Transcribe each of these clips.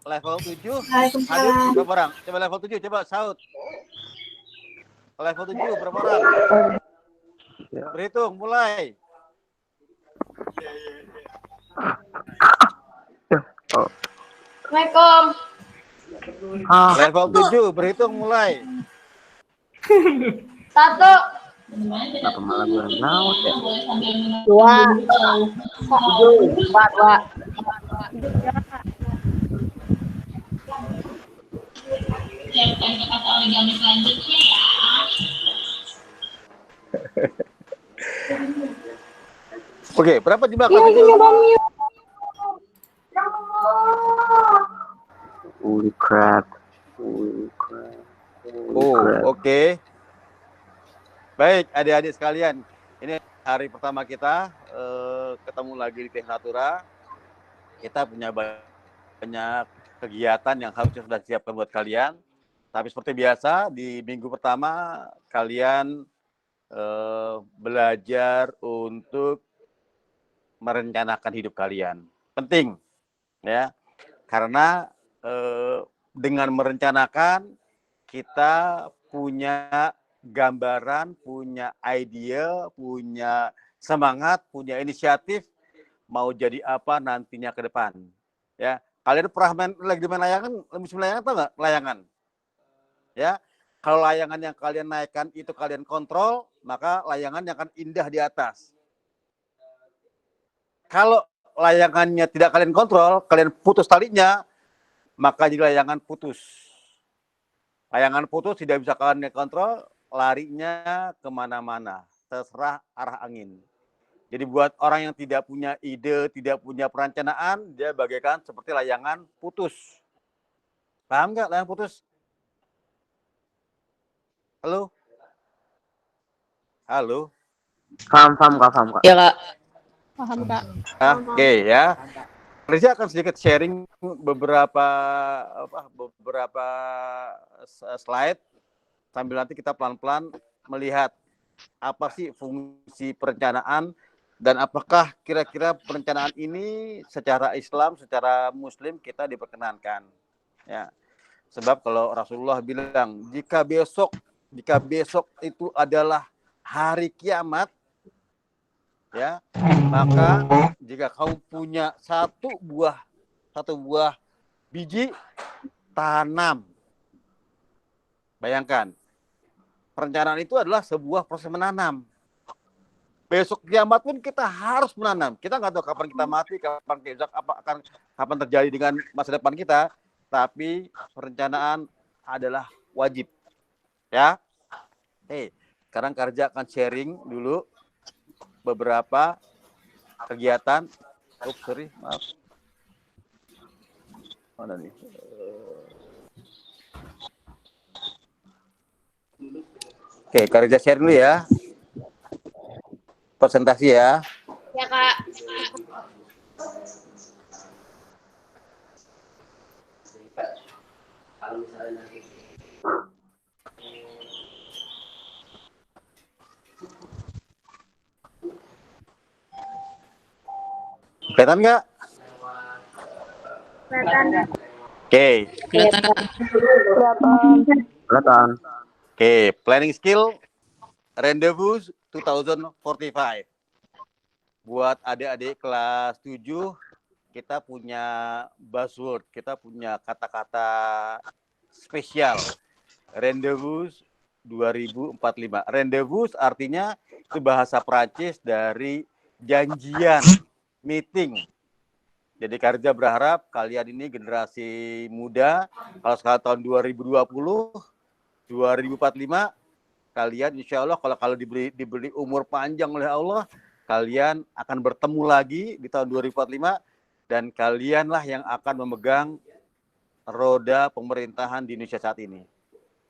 level 7 hadir Waalaikumsalam. berapa orang? Coba level 7, coba saut. Level 7 berapa orang? Berhitung, mulai. Assalamualaikum. Level 7 berhitung, mulai. 1. Dua. 2. Siapkan kata origami selanjutnya ya. Oke, berapa jumlah Iya, kata ini itu? abangnya. Holy crap. Oke. Baik, adik-adik sekalian. Ini hari pertama kita ketemu lagi di Tehnatura. Kita punya banyak kegiatan yang harusnya sudah siapkan buat kalian. Tapi seperti biasa, di minggu pertama kalian belajar untuk merencanakan hidup kalian. Penting, ya. Karena dengan merencanakan, kita punya gambaran, punya ide, punya semangat, punya inisiatif mau jadi apa nantinya ke depan. Ya, kalian pernah lagi main layangan, musim layangan atau nggak? Layangan. Ya, kalau layangan yang kalian naikkan itu kalian kontrol, maka layangan yang akan indah di atas. Kalau layangannya tidak kalian kontrol, kalian putus talinya, maka jadi layangan putus. Layangan putus tidak bisa kalian kontrol, larinya kemana-mana, terserah arah angin. Jadi buat orang yang tidak punya ide, tidak punya perencanaan, dia bagaikan seperti layangan putus. Paham nggak layangan putus? Halo? Halo? Paham, Kak. Ya, Kak. Paham, Kak. Oke, ya. Rizia akan sedikit sharing beberapa slide sambil nanti kita pelan-pelan melihat apa sih fungsi perencanaan dan apakah kira-kira perencanaan ini secara Islam, secara Muslim kita diperkenankan. Ya. Sebab kalau Rasulullah bilang jika besok itu adalah hari kiamat, ya, maka jika kamu punya satu buah biji, tanam. Bayangkan, perencanaan itu adalah sebuah proses menanam. Besok kiamat pun kita harus menanam. Kita nggak tahu kapan kita mati, kapan terjadi dengan masa depan kita, tapi perencanaan adalah wajib. Ya, sekarang Karja akan sharing dulu beberapa kegiatan. Maaf. Mana nih? Oke, Karja share dulu ya. Presentasi ya. Ya, Kak. Kelihatan nggak? Kelihatan. Oke. Kelihatan. Oke, planning skill rendezvous 2045. Buat adik-adik kelas 7, kita punya buzzword, kita punya kata-kata spesial. Rendezvous 2045. Rendezvous artinya itu bahasa Prancis dari janjian, meeting. Jadi Karja berharap kalian ini generasi muda, kalau sekarang tahun 2020, 2045, kalian insya Allah kalau diberi umur panjang oleh Allah, kalian akan bertemu lagi di tahun 2045 dan kalianlah yang akan memegang roda pemerintahan di Indonesia saat ini.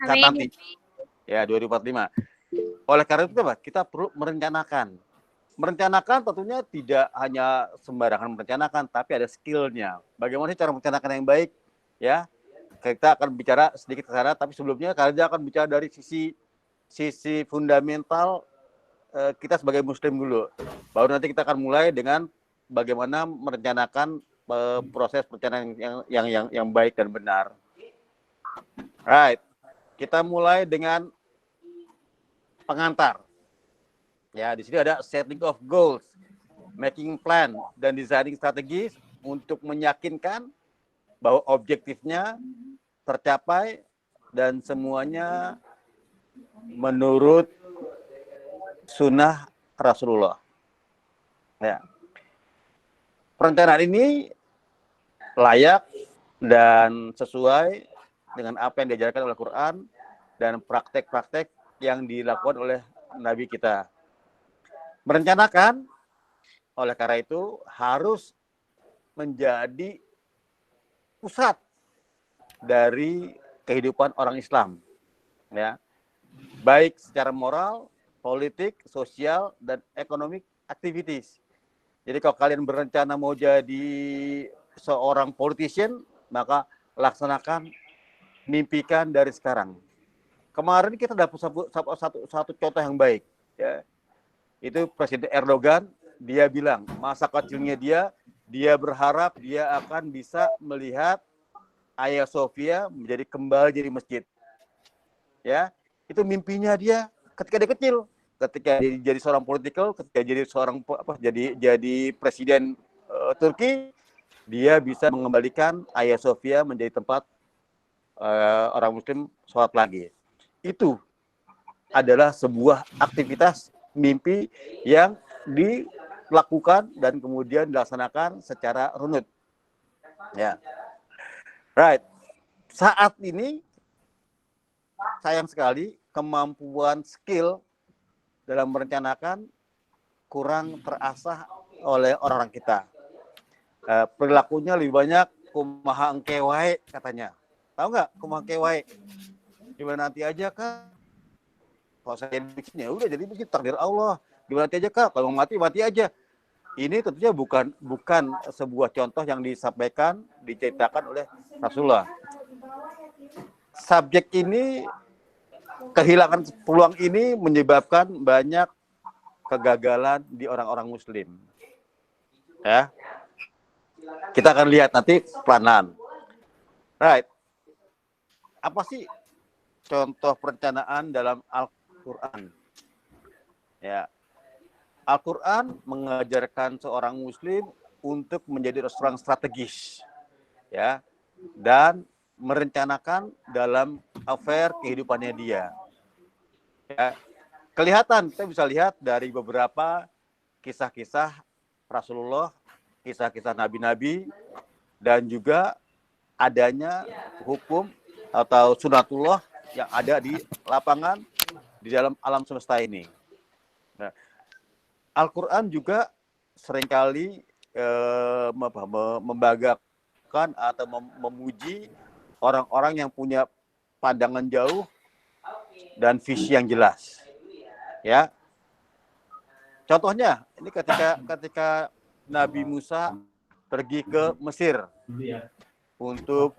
Saat nanti. Ya, 2045. Oleh karena itu kita perlu merencanakan. Merencanakan tentunya tidak hanya sembarangan merencanakan, tapi ada skillnya. Bagaimana sih cara merencanakan yang baik? Ya, kita akan bicara sedikit ke sana, tapi sebelumnya Karja akan bicara dari sisi fundamental kita sebagai Muslim dulu. Baru nanti kita akan mulai dengan bagaimana merencanakan proses perencanaan yang baik dan benar. Right, kita mulai dengan pengantar. Ya, di sini ada setting of goals, making plan, dan designing strategis untuk meyakinkan bahwa objektifnya tercapai dan semuanya menurut sunnah Rasulullah. Ya. Perencanaan ini layak dan sesuai dengan apa yang diajarkan oleh Al-Quran dan praktek-praktek yang dilakukan oleh Nabi kita. Merencanakan, oleh karena itu, harus menjadi pusat dari kehidupan orang Islam. Ya. Baik secara moral, politik, sosial, dan economic activities. Jadi kalau kalian berencana mau jadi seorang politician, maka laksanakan, mimpikan dari sekarang. Kemarin kita dapat satu contoh yang baik. Ya. Itu Presiden Erdogan, dia bilang masa kecilnya dia berharap dia akan bisa melihat Hagia Sophia kembali jadi masjid. Ya, itu mimpinya dia ketika dia kecil. Ketika dia jadi seorang political, ketika jadi seorang jadi presiden Turki, dia bisa mengembalikan Hagia Sophia menjadi tempat orang Muslim sholat lagi. Itu adalah sebuah aktivitas mimpi yang dilakukan dan kemudian dilaksanakan secara runut. Ya, right. Saat ini sayang sekali kemampuan skill dalam merencanakan kurang terasah oleh orang-orang kita. Perilakunya lebih banyak kumaha engke wae katanya. Tahu nggak kumaha engke wae? Gimana nanti aja Kak? Kalau saya bikin ya udah jadi bikin takdir Allah. Gimana nanti aja Kak? Kalau mau mati aja. Ini tentunya bukan sebuah contoh yang disampaikan, diceritakan oleh Rasulullah. Subjek ini, kehilangan peluang ini menyebabkan banyak kegagalan di orang-orang Muslim. Ya, kita akan lihat nanti pelan-pelan. Right. Apa sih contoh perencanaan dalam Al-Quran? Ya, Al-Quran mengajarkan seorang Muslim untuk menjadi seorang strategis, ya, dan merencanakan dalam affair kehidupannya dia. Ya, kelihatan, kita bisa lihat dari beberapa kisah-kisah Rasulullah, kisah-kisah nabi-nabi, dan juga adanya hukum atau sunatullah yang ada di lapangan, di dalam alam semesta ini. Nah, Al-Quran juga seringkali membanggakan atau memuji orang-orang yang punya pandangan jauh dan visi yang jelas. Ya. Contohnya, ini ketika Nabi Musa pergi ke Mesir untuk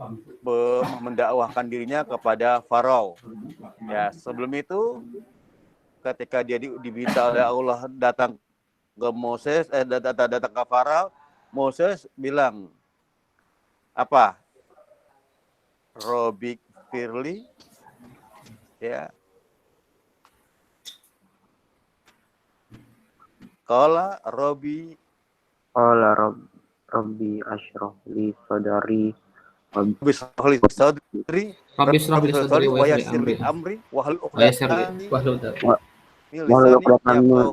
mendakwahkan dirinya kepada Farao. Ya, sebelum itu ketika dia diminta oleh Allah datang ke Moses, datang ke Farao, Moses bilang apa? Robik Firli, ya. Qala Robbi ashrah li sadri Rabbi ashrah li sadri wa yassir li amri wa hlul 'uqdatam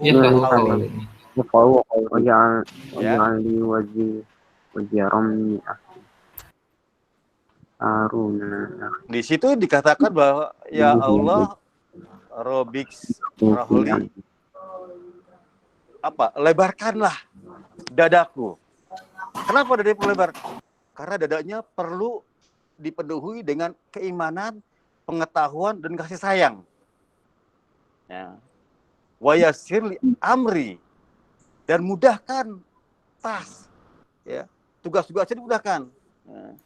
min lisani yafqahu qawli waj'al li Aruna. Di situ dikatakan bahwa ya Allah, Robik Rahli, lebarkanlah dadaku. Kenapa dadaku lebar? Karena dadanya perlu dipenuhi dengan keimanan, pengetahuan, dan kasih sayang. Ya. Wa yassirli amri, dan mudahkan ya, tugas-tugasnya dimudahkan. Ya.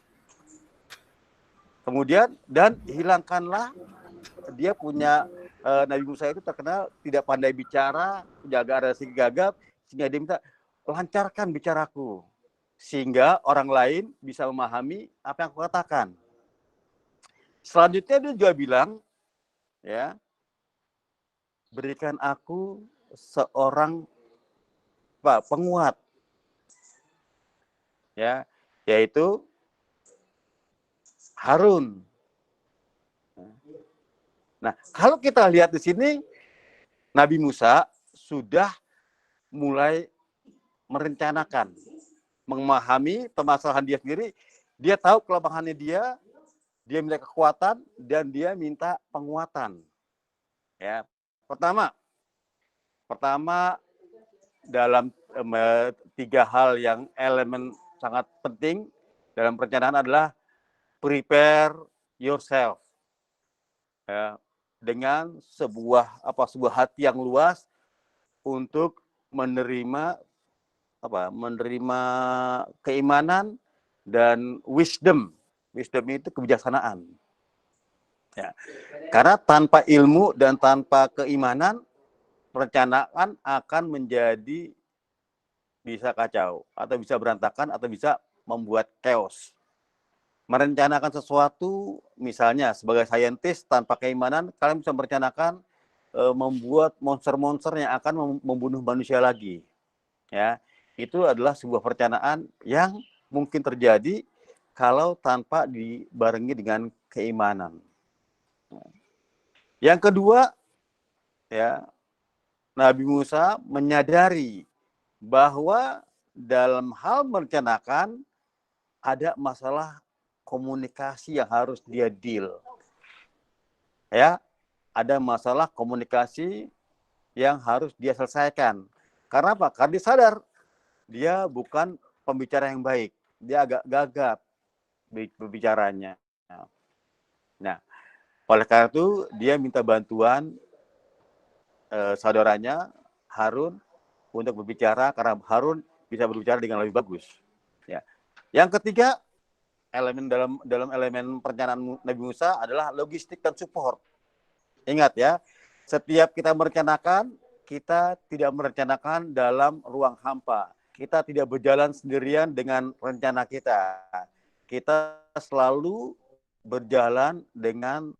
Kemudian dan hilangkanlah, dia punya Nabi Musa itu terkenal tidak pandai bicara, jaga rasi gagap, sehingga dia minta lancarkan bicaraku sehingga orang lain bisa memahami apa yang aku katakan. Selanjutnya dia juga bilang, ya, berikan aku seorang penguat, ya, yaitu Harun. Nah, kalau kita lihat di sini, Nabi Musa sudah mulai merencanakan, memahami permasalahan dia sendiri. Dia tahu kelemahannya dia minta kekuatan dan dia minta penguatan. Ya, pertama dalam 3 hal yang elemen sangat penting dalam perencanaan adalah prepare yourself. Ya, dengan sebuah hati yang luas untuk menerima keimanan dan wisdom. Wisdom itu kebijaksanaan. Ya. Karena tanpa ilmu dan tanpa keimanan, perencanaan akan menjadi bisa kacau atau bisa berantakan atau bisa membuat chaos. Merencanakan sesuatu, misalnya sebagai saintis tanpa keimanan, kalian bisa merencanakan membuat monster-monster yang akan membunuh manusia lagi. Ya, itu adalah sebuah perencanaan yang mungkin terjadi kalau tanpa dibarengi dengan keimanan. Yang kedua, ya, Nabi Musa menyadari bahwa dalam hal merencanakan ada masalah komunikasi yang harus dia deal. Ya, ada masalah komunikasi yang harus dia selesaikan. Karena apa? Karena dia sadar dia bukan pembicara yang baik. Dia agak gagap berbicaranya. Nah, oleh karena itu dia minta bantuan saudaranya Harun untuk berbicara, karena Harun bisa berbicara dengan lebih bagus. Ya. Yang ketiga, dalam elemen perencanaan Nabi Musa adalah logistik dan support. Ingat ya, setiap kita merencanakan, kita tidak merencanakan dalam ruang hampa. Kita tidak berjalan sendirian dengan rencana kita. Kita selalu berjalan dengan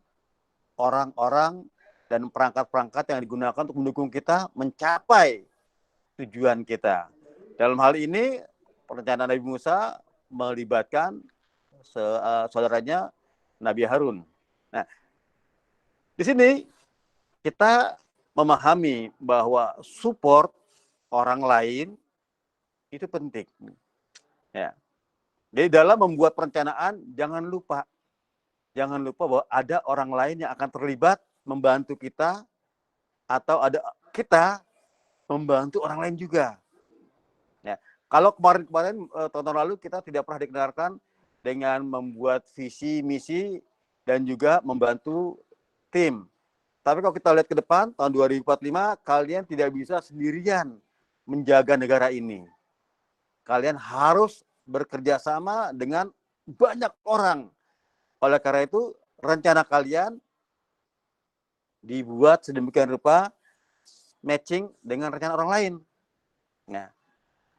orang-orang dan perangkat-perangkat yang digunakan untuk mendukung kita mencapai tujuan kita. Dalam hal ini, perencanaan Nabi Musa melibatkan saudaranya Nabi Harun. Nah, di sini kita memahami bahwa support orang lain itu penting. Ya. Jadi dalam membuat perencanaan jangan lupa bahwa ada orang lain yang akan terlibat membantu kita, atau ada kita membantu orang lain juga. Ya. Kalau kemarin tahun lalu kita tidak pernah dikenalkan dengan membuat visi misi dan juga membantu tim. Tapi kalau kita lihat ke depan tahun 2045, kalian tidak bisa sendirian menjaga negara ini. Kalian harus bekerja sama dengan banyak orang. Oleh karena itu, rencana kalian dibuat sedemikian rupa matching dengan rencana orang lain. Nah,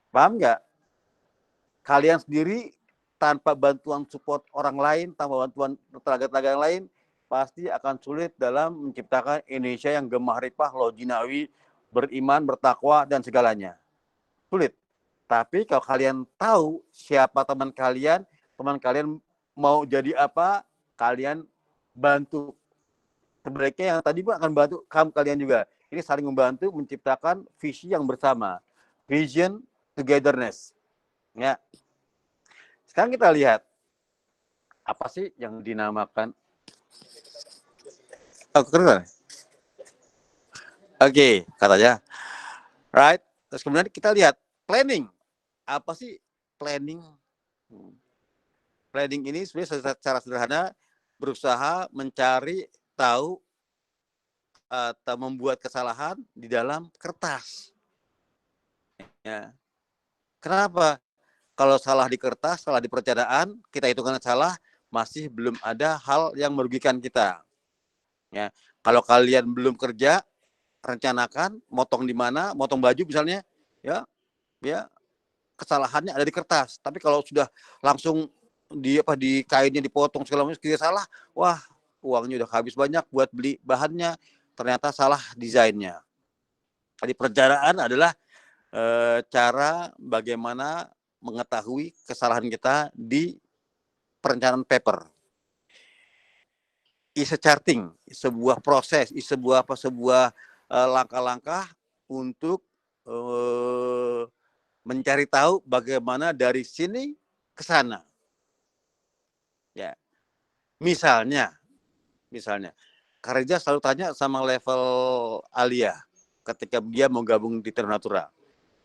paham nggak? Kalian sendiri tanpa bantuan support orang lain, tanpa bantuan tenaga-tenaga yang lain, pasti akan sulit dalam menciptakan Indonesia yang gemah ripah, lojinawi, beriman, bertakwa, dan segalanya. Sulit. Tapi kalau kalian tahu siapa teman kalian mau jadi apa, kalian bantu. Sebaliknya yang tadi pun akan bantu kalian juga. Ini saling membantu menciptakan visi yang bersama. Vision, togetherness. Ya. Sekarang kita lihat apa sih yang dinamakan Oke, katanya. Right. Terus kemudian kita lihat planning. Apa sih planning? Planning ini sebenarnya secara sederhana berusaha mencari tahu atau membuat kesalahan di dalam kertas. Ya. Kenapa? Kalau salah di kertas, salah di perencanaan, kita hitungan salah, masih belum ada hal yang merugikan kita. Ya. Kalau kalian belum kerja, rencanakan, motong di mana, motong baju misalnya, ya, kesalahannya ada di kertas. Tapi kalau sudah langsung di kainnya dipotong segala macam, kira salah, wah uangnya udah habis banyak buat beli bahannya, ternyata salah desainnya. Jadi perencanaan adalah cara bagaimana mengetahui kesalahan kita di perencanaan paper. Is a charting, sebuah proses, sebuah langkah-langkah untuk mencari tahu bagaimana dari sini ke sana. Ya, misalnya, Karija selalu tanya sama level Alia ketika dia mau gabung di Ternatura.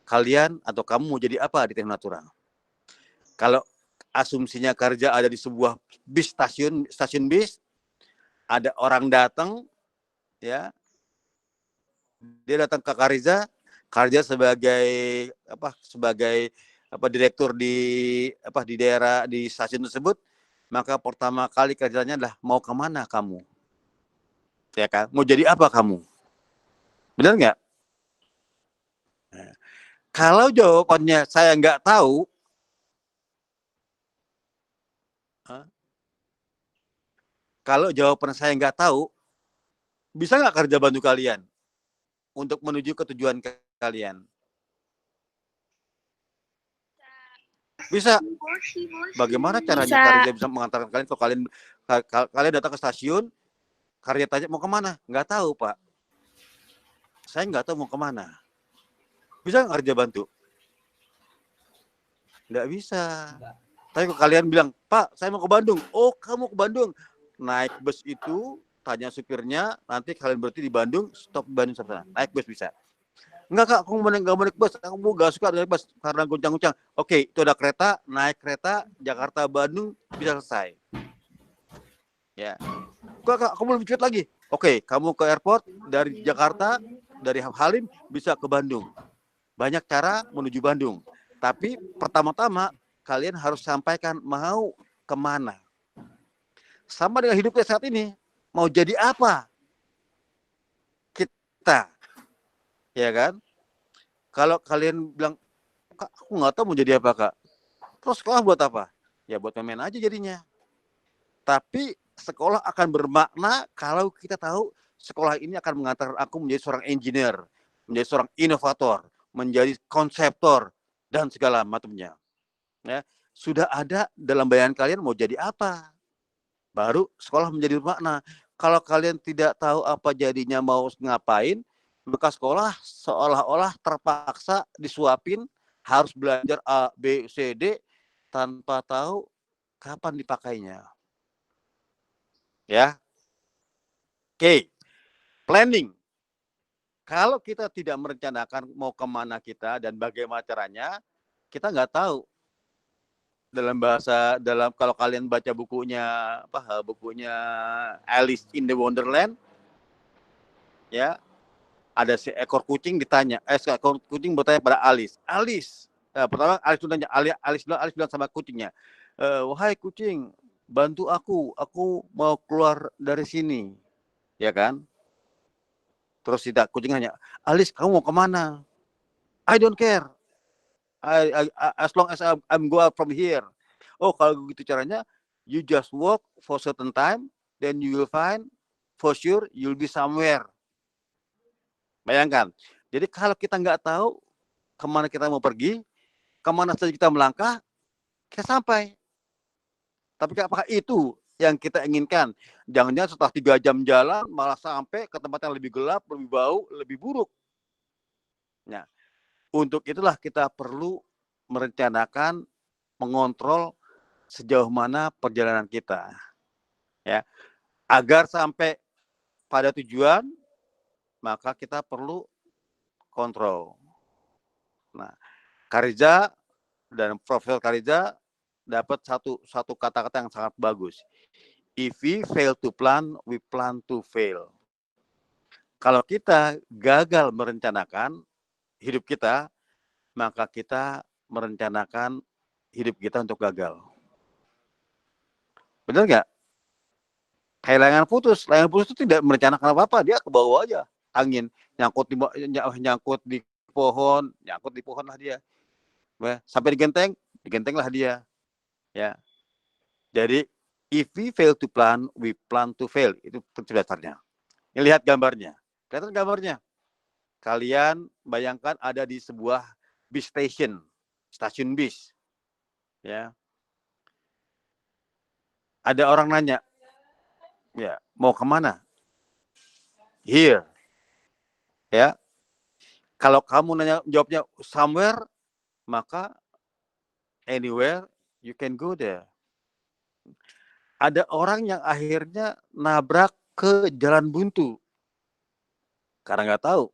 Kalian atau kamu mau jadi apa di Ternatura? Kalau asumsinya Karija ada di sebuah bis stasiun bis, ada orang datang, ya, dia datang ke Karija sebagai direktur di daerah di stasiun tersebut, maka pertama kali kerjanya adalah mau kemana kamu, ya kan? Mau jadi apa kamu? Benar nggak? Nah, kalau jawabannya saya nggak tahu, bisa nggak Karija bantu kalian untuk menuju ke tujuan kalian? Bisa. Bagaimana caranya Karija bisa mengantarkan kalian? Kalau kalian datang ke stasiun, Karija tanya mau kemana? Nggak tahu, Pak. Saya nggak tahu mau kemana. Bisa nggak Karija bantu? Nggak bisa. Tapi kalau kalian bilang, Pak, saya mau ke Bandung. Oh, kamu ke Bandung. Naik bus itu, tanya supirnya, nanti kalian berhenti di Bandung, stop di Bandung sana. Naik bus bisa. Enggak, Kak, aku nggak mau naik bus. Aku nggak suka naik bus karena guncang-guncang. Oke, itu ada kereta, naik kereta, Jakarta, Bandung, bisa selesai. Ya. Kak, aku belum cepat lagi. Oke, kamu ke airport, dari Jakarta, dari Halim, bisa ke Bandung. Banyak cara menuju Bandung. Tapi pertama-tama, kalian harus sampaikan mau kemana. Sama dengan hidupnya saat ini. Mau jadi apa? Kita. Ya kan? Kalau kalian bilang, Kak, aku nggak tahu mau jadi apa, Kak. Terus sekolah buat apa? Ya buat main aja jadinya. Tapi sekolah akan bermakna kalau kita tahu sekolah ini akan mengantarkan aku menjadi seorang engineer, menjadi seorang inovator, menjadi konseptor, dan segala macamnya. Ya, sudah ada dalam bayangan kalian mau jadi apa. Baru sekolah menjadi bermakna. Kalau kalian tidak tahu apa jadinya mau ngapain, maka sekolah seolah-olah terpaksa disuapin harus belajar A, B, C, D tanpa tahu kapan dipakainya. Ya. Oke. Planning. Kalau kita tidak merencanakan mau kemana kita dan bagaimana caranya, kita nggak tahu. Kalau kalian baca bukunya Alice in the Wonderland, ya, ada seekor kucing ditanya, seekor kucing bertanya pada Alice. Pertama Alice bilang sama kucingnya, wahai kucing, bantu aku mau keluar dari sini, ya kan? Terus kucing nanya, Alice, kamu mau kemana? I don't care. As long as I'm go out from here. Oh, kalau begitu caranya, you just walk for certain time, then you will find for sure you'll be somewhere. Bayangkan. Jadi kalau kita nggak tahu kemana kita mau pergi, kemana saja kita melangkah, kita sampai. Tapi apakah itu yang kita inginkan? Jangan-jangan setelah 3 jam jalan malah sampai ke tempat yang lebih gelap, lebih bau, lebih buruk. Nah, untuk itulah kita perlu merencanakan, mengontrol sejauh mana perjalanan kita, ya, agar sampai pada tujuan, maka kita perlu kontrol. Nah, Karija dan Profesor Karija dapat satu kata-kata yang sangat bagus. If we fail to plan, we plan to fail. Kalau kita gagal merencanakan hidup kita, maka kita merencanakan hidup kita untuk gagal. Benar nggak? Kayak layangan putus itu tidak merencanakan apa-apa, dia ke bawah aja, angin nyangkut di pohon lah dia. Sampai digentenglah dia. Ya. Jadi if we fail to plan, we plan to fail. Itu prinsip dasarnya. Ini lihat gambarnya. Kelihatan gambarnya. Kalian bayangkan ada di sebuah bis station, stasiun bis. Ya. Ada orang nanya, ya, mau kemana? Here. Ya. Kalau kamu jawabnya somewhere, maka anywhere you can go there. Ada orang yang akhirnya nabrak ke jalan buntu karena nggak tahu.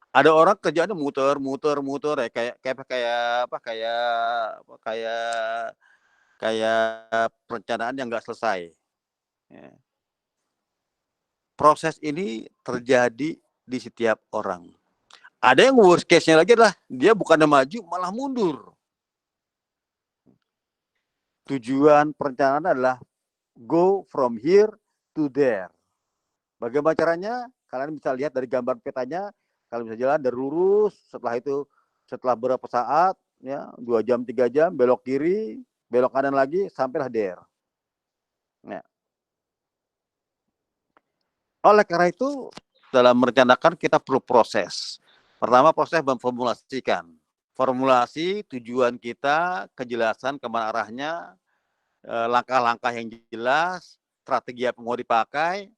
Ada orang kerjaannya muter ya, kayak perencanaan yang nggak selesai. Ya. Proses ini terjadi di setiap orang. Ada yang worst case-nya lagi adalah dia bukannya maju malah mundur. Tujuan perencanaan adalah go from here to there. Bagaimana caranya? Kalian bisa lihat dari gambar petanya. Kalian bisa jalan dari lurus. Setelah itu, setelah beberapa saat, ya 2 jam, 3 jam, belok kiri, belok kanan lagi, sampailah there. Nah. Oleh karena itu, dalam merencanakan kita perlu proses. Pertama, proses memformulasikan. Formulasi tujuan kita, kejelasan kemana arahnya, langkah-langkah yang jelas, strategi apa mau dipakai.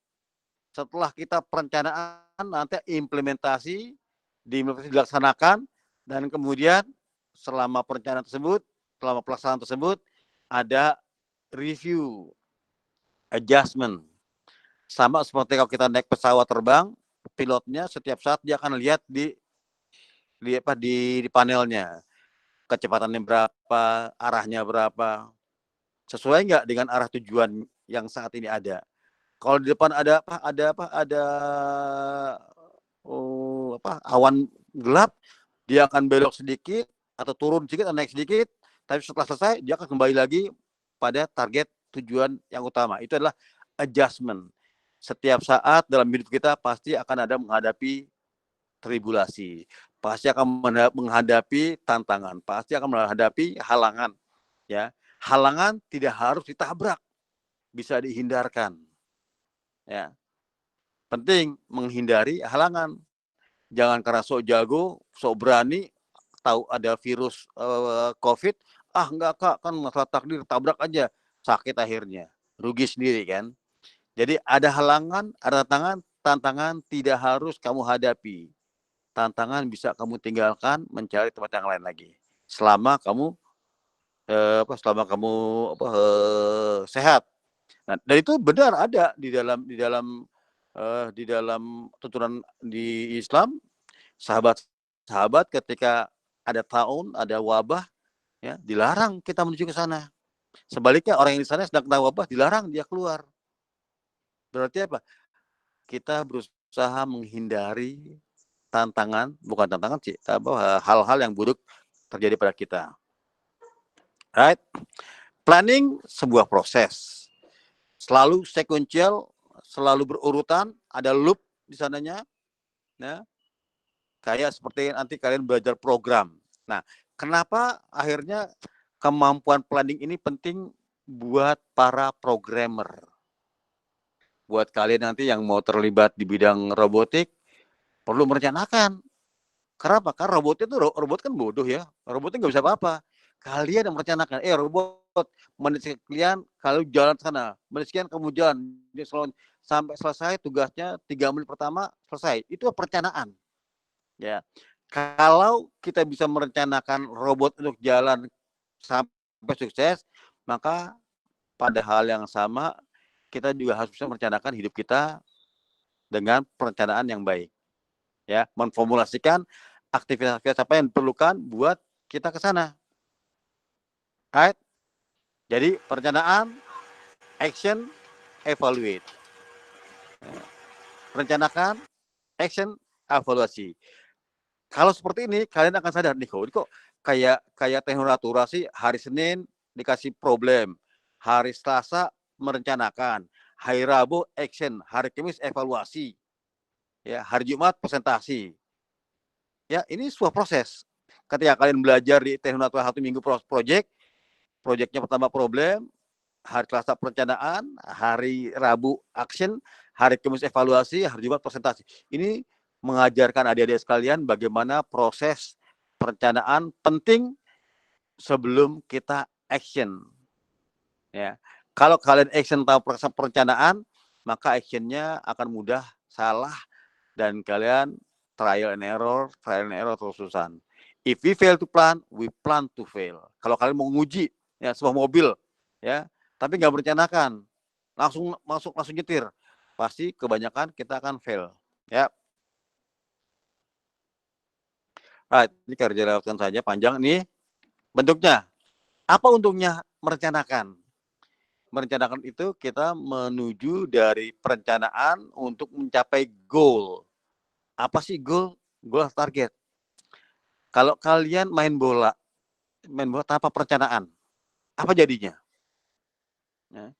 Setelah kita perencanaan, nanti implementasi dilaksanakan, dan kemudian selama perencanaan tersebut, selama pelaksanaan tersebut, ada review, adjustment. Sama seperti kalau kita naik pesawat terbang, pilotnya setiap saat dia akan lihat di panelnya, kecepatannya berapa, arahnya berapa, sesuai nggak dengan arah tujuan yang saat ini ada. Kalau di depan ada awan gelap, dia akan belok sedikit atau turun sedikit atau naik sedikit, tapi setelah selesai dia akan kembali lagi pada target tujuan yang utama. Itu adalah adjustment. Setiap saat dalam hidup kita pasti akan ada menghadapi tribulasi, pasti akan menghadapi tantangan, pasti akan menghadapi halangan. Ya, halangan tidak harus ditabrak, bisa dihindarkan. Ya, penting menghindari halangan. Jangan karena sok jago, sok berani, tahu ada virus COVID, enggak kak, kan masalah takdir, tabrak aja, sakit akhirnya, rugi sendiri kan. Jadi ada halangan, ada tantangan tidak harus kamu hadapi. Tantangan bisa kamu tinggalkan, mencari tempat yang lain lagi. Selama kamu sehat. Nah, dan itu benar ada di dalam tuntunan di Islam. Sahabat ketika ada taun, ada wabah, ya dilarang kita menuju ke sana. Sebaliknya orang yang di sana sedang kena wabah dilarang dia keluar. Berarti apa? Kita berusaha menghindari hal-hal yang buruk terjadi pada kita. Right? Planning sebuah proses. Selalu sequential, selalu berurutan, ada loop di sananya. Ya. Kayak seperti nanti kalian belajar program. Nah, kenapa akhirnya kemampuan planning ini penting buat para programmer? Buat kalian nanti yang mau terlibat di bidang robotik, perlu merencanakan. Kenapa? Karena robot kan bodoh ya. Robotnya nggak bisa apa-apa. Kalian yang merencanakan. Robot, menit sekian kalau jalan sana. Menit sekian kamu jalan. Sampai selesai tugasnya 3 menit pertama selesai. Itu perencanaan. Ya. Kalau kita bisa merencanakan robot untuk jalan sampai sukses, maka pada hal yang sama kita juga harus bisa merencanakan hidup kita dengan perencanaan yang baik. Ya, memformulasikan aktivitas apa yang diperlukan buat kita ke sana. Right? Jadi perencanaan, action, evaluate. Rencanakan, action, evaluasi. Kalau seperti ini, kalian akan sadar nih, kok kayak teknonatura sih, hari Senin dikasih problem, hari Selasa merencanakan, hari Rabu action, hari Kamis evaluasi, ya hari Jumat presentasi. Ya, ini sebuah proses. ketika kalian belajar di Teknik Natura 1 minggu projectnya pertama problem, hari Selasa perencanaan, hari Rabu action, hari Kamis evaluasi, hari Jumat presentasi. Ini mengajarkan adik-adik sekalian bagaimana proses perencanaan penting sebelum kita action. Ya, kalau kalian action tahu proses perencanaan, maka actionnya akan mudah salah dan kalian trial and error terus-terusan. If we fail to plan, we plan to fail. Kalau kalian mau nguji ya sebuah mobil, ya, tapi nggak merencanakan, langsung nyetir, pasti kebanyakan kita akan fail. Ya. Right, ini kerja lewatkan saja panjang nih bentuknya. Apa untungnya merencanakan? Merencanakan itu kita menuju dari perencanaan untuk mencapai goal. Apa sih goal? Goal target. Kalau kalian main bola tanpa perencanaan, apa jadinya? Ya,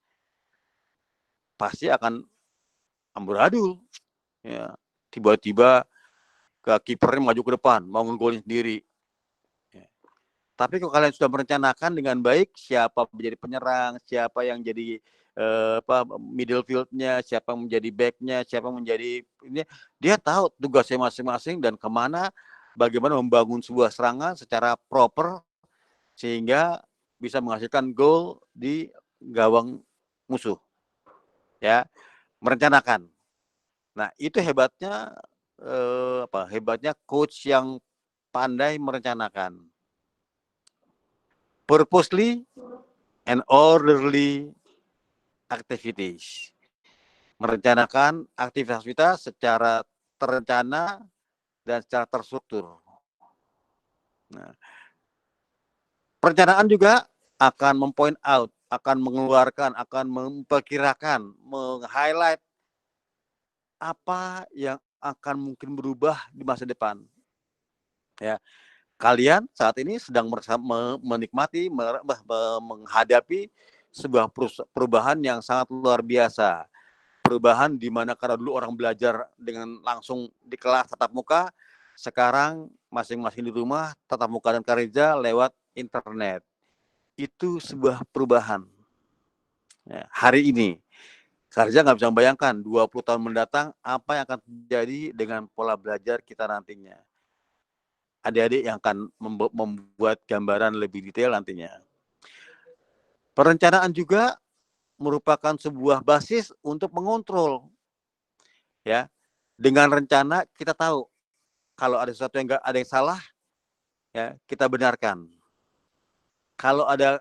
pasti akan amburadul. Ya, tiba-tiba kipernya maju ke depan, mau ngegolin sendiri. Ya. Tapi kalau kalian sudah merencanakan dengan baik, siapa menjadi penyerang, siapa yang jadi middle field-nya, siapa yang menjadi back-nya, siapa yang menjadi ini, dia tahu tugasnya masing-masing dan kemana, bagaimana membangun sebuah serangan secara proper sehingga bisa menghasilkan gol di gawang musuh. Ya, merencanakan. Nah, itu hebatnya hebatnya coach yang pandai merencanakan. Purposely and orderly activities. Merencanakan aktivitas kita secara terencana dan secara terstruktur. Nah, perencanaan juga akan mempoint out, akan mengeluarkan, akan memperkirakan, meng-highlight apa yang akan mungkin berubah di masa depan. Ya, kalian saat ini sedang menikmati, menghadapi sebuah perubahan yang sangat luar biasa. Perubahan di mana karena dulu orang belajar dengan langsung di kelas tatap muka, sekarang masing-masing di rumah tatap muka dan kerja lewat internet. Itu sebuah perubahan. Ya, hari ini Sarja nggak bisa membayangkan 20 tahun mendatang apa yang akan terjadi dengan pola belajar kita nantinya. Adik-adik yang akan membuat gambaran lebih detail nantinya. Perencanaan juga merupakan sebuah basis untuk mengontrol. Ya, dengan rencana kita tahu kalau ada sesuatu yang ada yang salah, ya kita benarkan. Kalau ada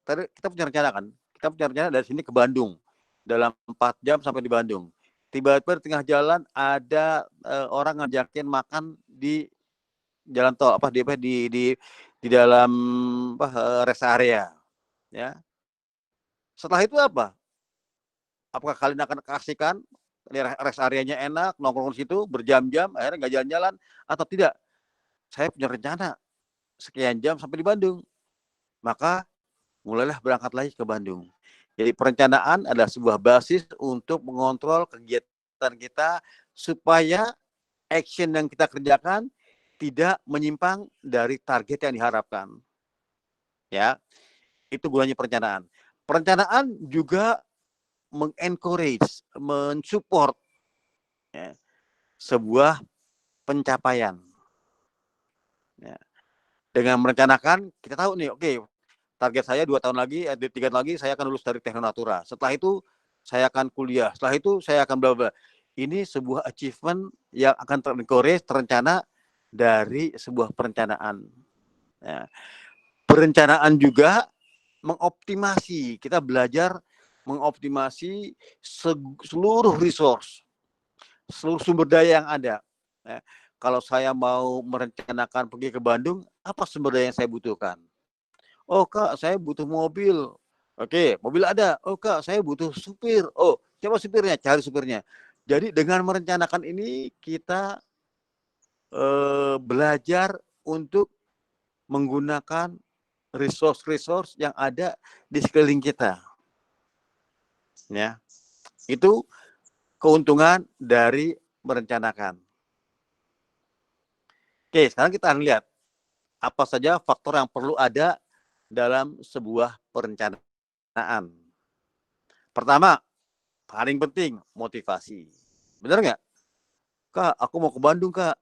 kita punya rencana kan, kita punya rencana dari sini ke Bandung dalam 4 jam sampai di Bandung. Tiba-tiba di tengah jalan ada orang ngajakin makan di jalan tol di dalam rest area, ya. Setelah itu apa? Apakah kalian akan kasihkan rest areanya enak, nongkrong di situ berjam-jam, akhirnya nggak jalan-jalan atau tidak? Saya punya rencana sekian jam sampai di Bandung, maka mulailah berangkat lagi ke Bandung. Jadi perencanaan adalah sebuah basis untuk mengontrol kegiatan kita supaya action yang kita kerjakan tidak menyimpang dari target yang diharapkan. Ya, itu gunanya perencanaan. Perencanaan juga mengencourage, mensupport ya, sebuah pencapaian. Ya. Dengan merencanakan, kita tahu nih, oke, target saya 2 tahun lagi, 3 tahun lagi saya akan lulus dari Teknik Natura. Setelah itu saya akan kuliah. Setelah itu saya akan bla bla. Ini sebuah achievement yang akan terencourage, terencana dari sebuah perencanaan. Ya. Perencanaan juga mengoptimasi. Kita belajar mengoptimasi seluruh resource, seluruh sumber daya yang ada. Ya. Kalau saya mau merencanakan pergi ke Bandung, apa sumber daya yang saya butuhkan? Oh Kak, saya butuh mobil. Oke, mobil ada. Oh Kak, saya butuh supir. Oh, coba supirnya, cari supirnya. Jadi dengan merencanakan ini kita belajar untuk menggunakan resource yang ada di sekeliling kita. Ya, itu keuntungan dari merencanakan. Oke, sekarang kita akan lihat apa saja faktor yang perlu ada dalam sebuah perencanaan. Pertama, paling penting, motivasi. Benar nggak? Kak, aku mau ke Bandung, Kak.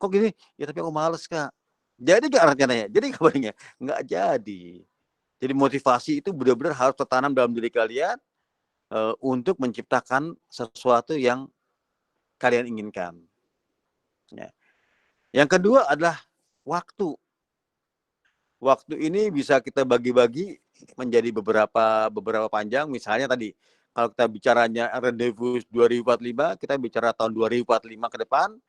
Kok gini? Ya tapi aku males, Kak. Jadi nggak rencananya? Jadi nggak baliknya? Nggak jadi. Jadi motivasi itu benar-benar harus tertanam dalam diri kalian untuk menciptakan sesuatu yang kalian inginkan. Ya. Yang kedua adalah waktu. Waktu ini bisa kita bagi-bagi menjadi beberapa panjang. Misalnya tadi, kalau kita bicaranya Rendezvous 2045, kita bicara tahun 2045 ke depan,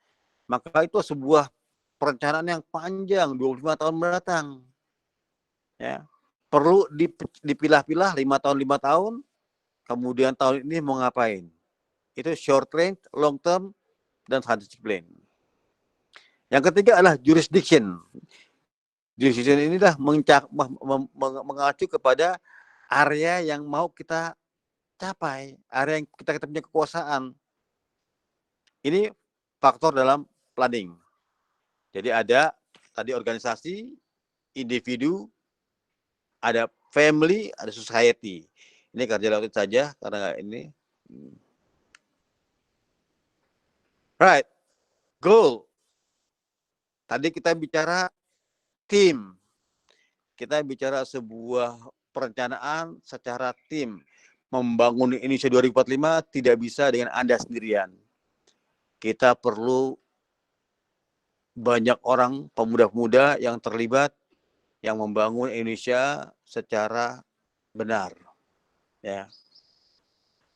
maka itu sebuah perencanaan yang panjang, 25 tahun mendatang. Ya. Perlu dipilah-pilah 5 tahun, kemudian tahun ini mau ngapain. Itu short range, long term, dan strategic plan. Yang ketiga adalah jurisdiction. Jurisdiction inilah mengacu kepada area yang mau kita capai, area yang kita punya kekuasaan. Ini faktor dalam planning. Jadi ada tadi organisasi, individu, ada family, ada society. Ini kerja laut saja karena ini. Right, goal. Tadi kita bicara tim. Kita bicara sebuah perencanaan secara tim. Membangun Indonesia 2045 tidak bisa dengan Anda sendirian. Kita perlu banyak orang, pemuda-pemuda yang terlibat, yang membangun Indonesia secara benar. Ya.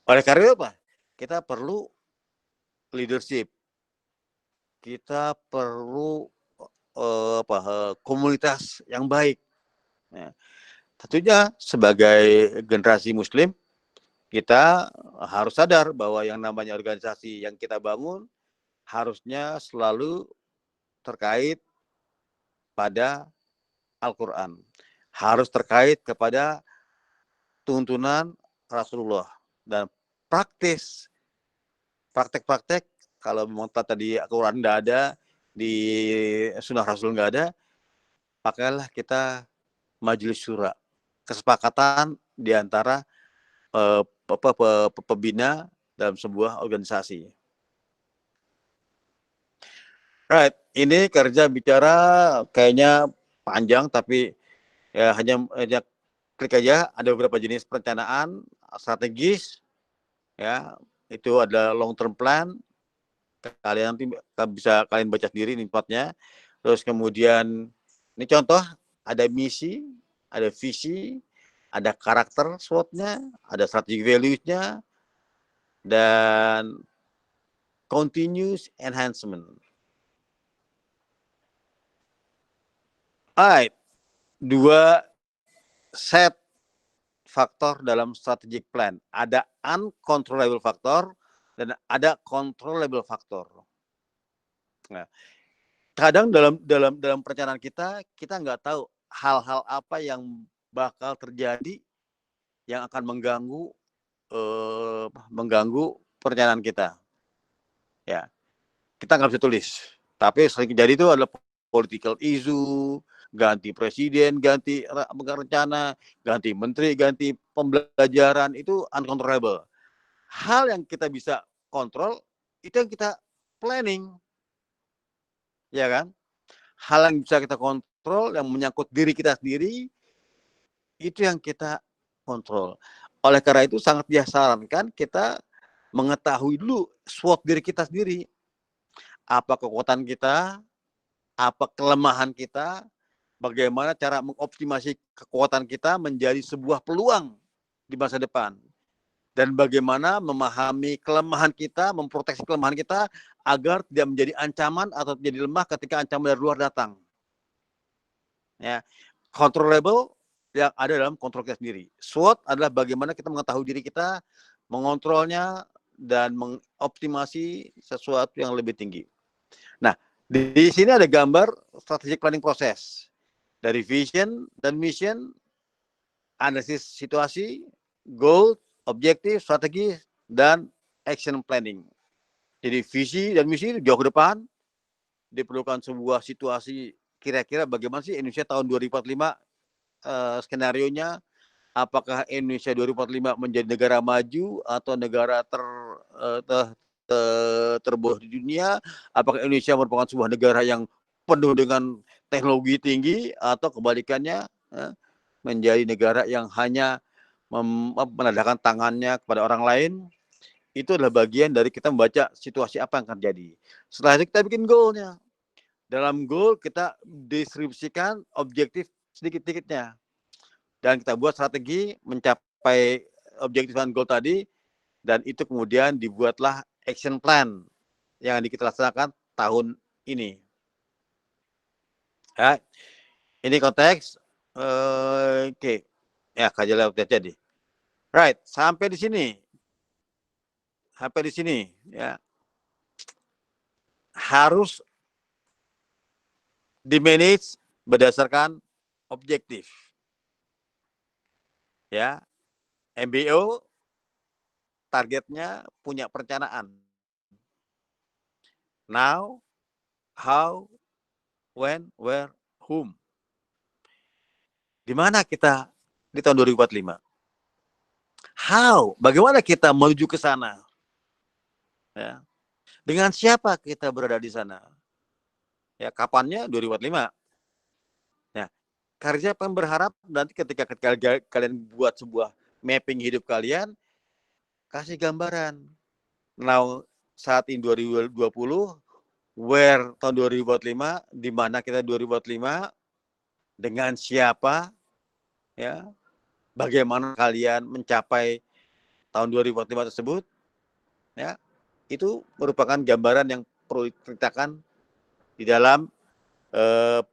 Oleh karena itu apa? Kita perlu leadership. Kita perlu komunitas yang baik. Ya. Tentunya sebagai generasi Muslim, kita harus sadar bahwa yang namanya organisasi yang kita bangun harusnya selalu terkait pada Al-Quran. Harus terkait kepada tuntunan Rasulullah. Dan praktek-praktek, kalau memang tadi Al-Quran tidak ada, di Sunnah Rasul nggak ada, pakailah kita majelis syura. Kesepakatan di antara pembina dalam sebuah organisasi. Right, ini kerja bicara kayaknya panjang, tapi ya hanya klik aja. Ada beberapa jenis perencanaan strategis, ya itu ada long term plan. Kalian nanti bisa kalian baca sendiri ini tempatnya. Terus kemudian ini contoh, ada misi, ada visi, ada karakter SWOT-nya, ada strategic values-nya, dan continuous enhancement. Alright, 2 set faktor dalam strategic plan. Ada uncontrollable factor dan ada controllable factor. Nah, kadang dalam perencanaan kita nggak tahu hal-hal apa yang bakal terjadi yang akan mengganggu perencanaan kita. Ya, kita nggak bisa tulis. Tapi sering terjadi itu adalah political issue, ganti presiden, ganti rencana, ganti menteri, ganti pembelajaran, itu uncontrollable. Hal yang kita bisa kontrol itu yang kita planning, ya kan? Hal yang bisa kita kontrol yang menyangkut diri kita sendiri itu yang kita kontrol. Oleh karena itu sangat disarankan kita mengetahui dulu SWOT diri kita sendiri. Apa kekuatan kita, apa kelemahan kita, bagaimana cara mengoptimasi kekuatan kita menjadi sebuah peluang di masa depan. Dan bagaimana memahami kelemahan kita, memproteksi kelemahan kita agar tidak menjadi ancaman atau menjadi lemah ketika ancaman dari luar datang. Ya, controllable yang ada dalam kontrol kita sendiri. SWOT adalah bagaimana kita mengetahui diri kita, mengontrolnya, dan mengoptimasi sesuatu yang lebih tinggi. Nah, di sini ada gambar strategic planning proses. Dari vision dan mission, analisis situasi, goal, objektif, strategi, dan action planning. Jadi visi dan misi jauh ke depan, diperlukan sebuah situasi kira-kira bagaimana sih Indonesia tahun 2045 skenarionya. Apakah Indonesia 2045 menjadi negara maju atau negara terbawah di dunia? Apakah Indonesia merupakan sebuah negara yang penuh dengan teknologi tinggi atau kebalikannya menjadi negara yang hanya menadahkan tangannya kepada orang lain? Itu adalah bagian dari kita membaca situasi apa yang akan terjadi. Setelah itu kita bikin goalnya. Dalam goal kita distribusikan objektif sedikit-sedikitnya. Dan kita buat strategi mencapai objektif dan goal tadi, dan itu kemudian dibuatlah action plan yang kita laksanakan tahun ini. Ya, ini konteks. Oke. Ya, kajian lewat jadi. Right, sampai di sini. Ya. Harus di-manage berdasarkan objektif. Ya, MBO targetnya punya perencanaan. Now, how, when, where, whom. Di mana kita di tahun 2045? How, bagaimana kita menuju ke sana? Ya. Dengan siapa kita berada di sana? Ya, kapannya 2045. Ya, Karja Pan berharap nanti ketika kalian buat sebuah mapping hidup kalian, kasih gambaran. Now, saat ini 2020, where tahun 2045, di mana kita 2045, dengan siapa, ya, bagaimana kalian mencapai tahun 2045 tersebut, ya, itu merupakan gambaran yang perlu diceritakan di dalam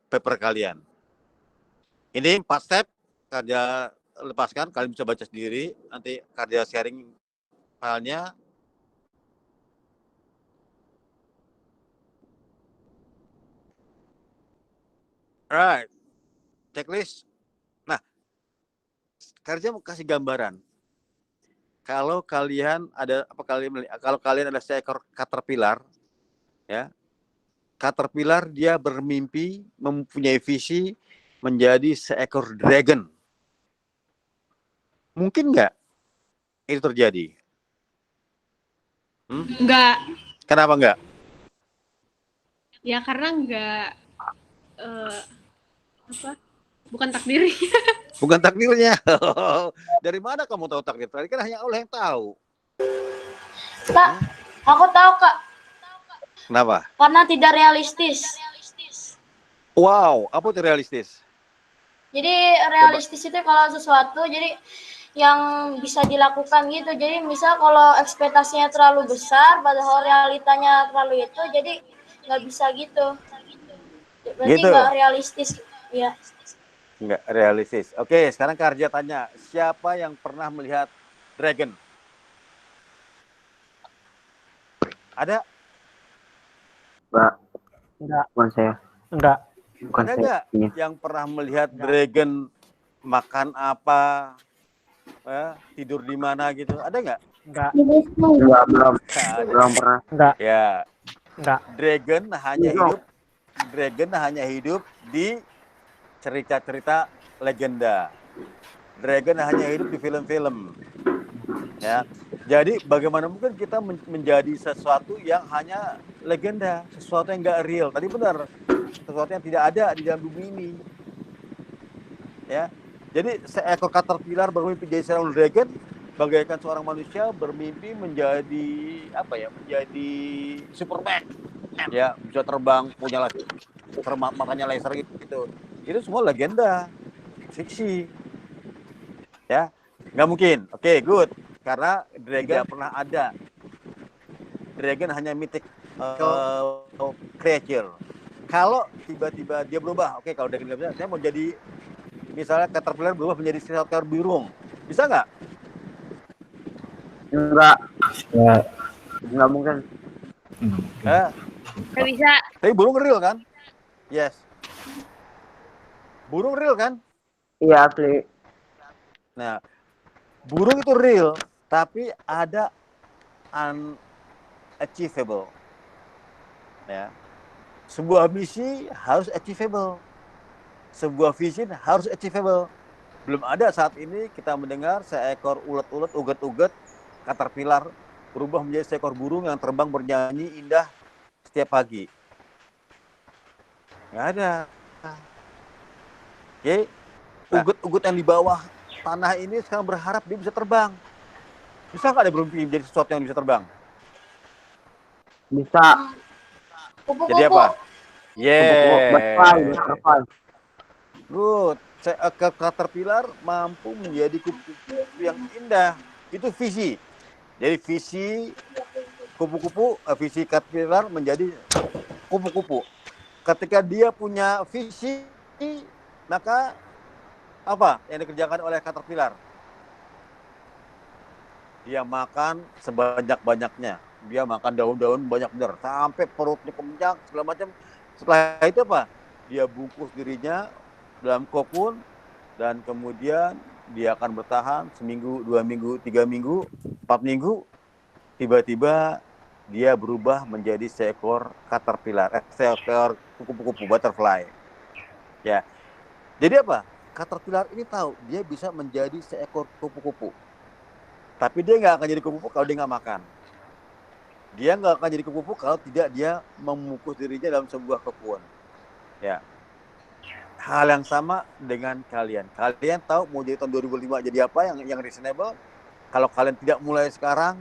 paper kalian. Ini 4 step, Karja lepaskan, kalian bisa baca sendiri, nanti Karja sharing filenya. Alright, checklist. Nah, Karja mau kasih gambaran. Kalau kalian ada seekor caterpillar, ya, caterpillar dia bermimpi mempunyai visi menjadi seekor dragon. Mungkin nggak itu terjadi? Enggak. Kenapa nggak? Ya karena enggak bukan takdirnya. Bukan takdirnya. Dari mana kamu tahu takdir? Tadi kan hanya Allah yang tahu. Kak, aku tahu Kak. Kenapa? Karena tidak realistis. Wow, apa itu realistis? Jadi realistis itu kalau sesuatu jadi yang bisa dilakukan gitu. Jadi misal kalau ekspektasinya terlalu besar, padahal realitanya terlalu itu, jadi nggak bisa gitu. Berarti Gitu. nggak realistis, ya. Nggak realistis. Oke, sekarang Karja tanya, siapa yang pernah melihat dragon? Ada? Enggak. Bukan saya. Enggak. Bukan Ada saya. nggak yang pernah melihat dragon makan apa, tidur di mana gitu? Ada nggak? Enggak. Enggak, belum pernah. Enggak. Ya. Enggak. Dragon hanya hidup di cerita-cerita legenda. Dragon hanya hidup di film-film. Ya. Jadi bagaimana mungkin kita menjadi sesuatu yang hanya legenda, sesuatu yang nggak real. Tadi benar, sesuatu yang tidak ada di dalam bumi ini. Ya. Jadi seekor caterpillar bermimpi jadi seorang dragon, bagaikan seorang manusia bermimpi menjadi menjadi Superman. Ya, bisa terbang, punya matanya laser gitu. Itu semua legenda, fiksi. Ya, nggak mungkin. Oke, good. Karena dragon pernah ada. Dragon hanya mythic creature. Kalau tiba-tiba dia berubah, oke, kalau dragon nggak bisa, saya mau jadi, misalnya caterpillar berubah menjadi seekor burung, bisa nggak? Enggak mungkin. Nggak bisa. Tapi burung real kan? Yes. Burung real kan? Iya, asli. Nah, burung itu real, tapi ada unachievable. Ya. sebuah misi harus achievable. Sebuah vision harus achievable. Belum ada saat ini kita mendengar seekor ulet-ulet, uget-uget, caterpillar berubah menjadi seekor burung yang terbang bernyanyi indah setiap pagi. Nggak ada. Oke, uget-uget yang di bawah tanah ini sekarang berharap dia bisa terbang. Bisa nggak dia bermimpi menjadi sesuatu yang bisa terbang? Bisa. Kupu-kupu. Jadi apa? Butterfly, Yeah. butterfly. Good. Caterpillar mampu menjadi kupu-kupu yang indah. Itu visi. Jadi visi kupu-kupu, visi caterpillar menjadi kupu-kupu. Ketika dia punya visi, maka apa yang dikerjakan oleh caterpillar? Dia makan sebanyak-banyaknya. Dia makan daun-daun banyak benar sampai perutnya kemencang segala macam. Setelah itu apa? Dia bungkus dirinya dalam kokon dan kemudian dia akan bertahan seminggu, 2 minggu, 3 minggu, 4 minggu. Tiba-tiba dia berubah menjadi seekor caterpillar, seekor kupu-kupu butterfly. Ya. Jadi apa? Caterpillar ini tahu dia bisa menjadi seekor kupu-kupu. Tapi dia nggak akan jadi kupu-kupu kalau dia nggak makan. Dia nggak akan jadi kupu-kupu kalau tidak dia memukus dirinya dalam sebuah kokon. Ya. Hal yang sama dengan kalian. Kalian tahu mau jadi tahun 2005 jadi apa yang reasonable? Kalau kalian tidak mulai sekarang,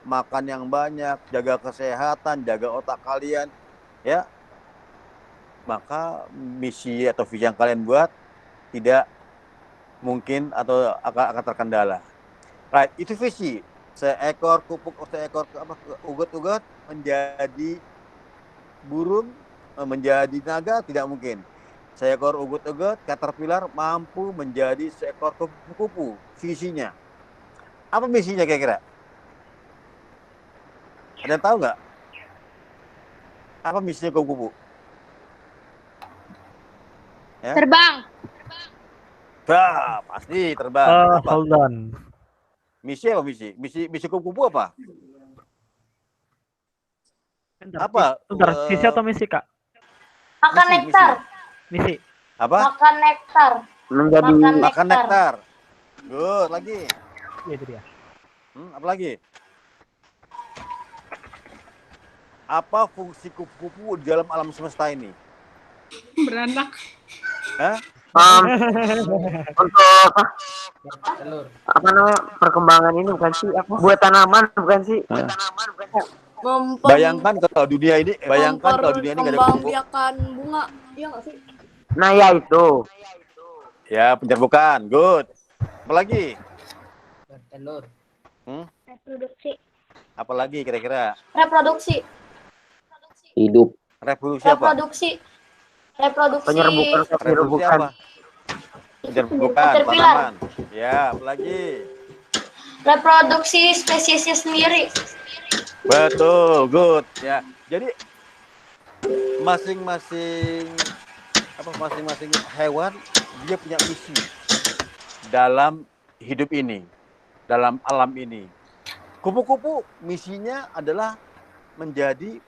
makan yang banyak, jaga kesehatan, jaga otak kalian, ya, maka misi atau visi yang kalian buat tidak mungkin atau akan terkendala. Right, itu visi. Seekor ugot-ugot menjadi burung, menjadi naga tidak mungkin. Seekor ugot-ugot caterpillar mampu menjadi seekor kupu-kupu. Visinya. Apa misinya kira-kira? Ada yang tahu nggak? Apa misinya kupu-kupu? Ya? Terbang. Pasti terbang. Apa? Hold on. Misi apa misi? Misi kupu-kupu apa? Bentar, Apa? Bentar, visi atau misi, Kak? Makan Misi, nektar. Misi. Apa? Makan nektar. Menjadi Makan nektar. Good, lagi. Ya, itu dia. Apa lagi? Apa fungsi kupu-kupu di dalam alam semesta ini? Beranak. Hah? untuk apa namanya perkembangan ini bukan sih? Apa buat tanaman bukan sih? Bayangkan kalau dunia ini, nggak ada kupu-kupu. Biakan bunga, iya nggak sih? Nah ya itu. Ya, penyerbukan. Good. Apa lagi? Bertelur. Reproduksi. Apa lagi kira-kira? Reproduksi. Hidup. Revolusi apa? Reproduksi. Penyerbukan. Revolusi apa? Penyerbukan Caterpillar. tanaman. Ya, apa lagi? Reproduksi spesiesnya sendiri. Betul, good. Ya, jadi masing-masing hewan dia punya misi dalam hidup ini, dalam alam ini. Kupu-kupu misinya adalah menjadi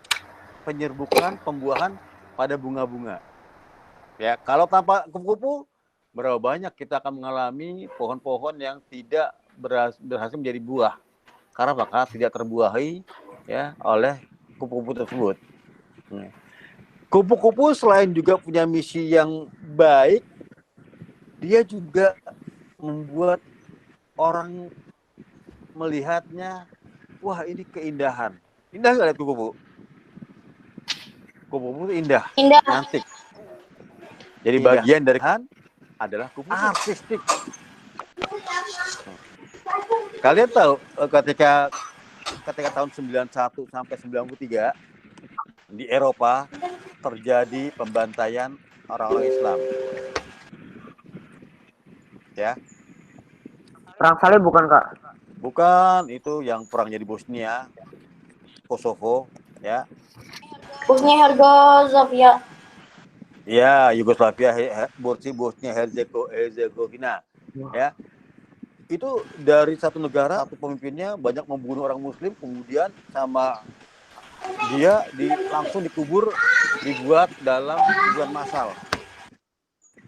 penyerbukan pembuahan pada bunga-bunga. Ya, kalau tanpa kupu-kupu, berapa banyak kita akan mengalami pohon-pohon yang tidak berhasil menjadi buah karena bakal tidak terbuahi ya oleh kupu-kupu tersebut. Kupu-kupu selain juga punya misi yang baik, dia juga membuat orang melihatnya, wah ini keindahan. Indah nggak lihat kupu-kupu? Kupu-kupu itu indah, cantik. Jadi bagian dari adalah kupu-kupu artistik. Kalian tahu ketika tahun 91 sampai 93 di Eropa terjadi pembantaian orang-orang Islam. Ya. Perang salib bukan Kak? Bukan, itu yang perangnya di Bosnia, Kosovo, ya. Bosnia-Herzegovina. Ya, Yugoslavia, Bosnia Herzegovina, ya. Itu dari satu negara, satu pemimpinnya banyak membunuh orang Muslim, kemudian sama dia langsung dikubur, dibuat dalam kuburan massal,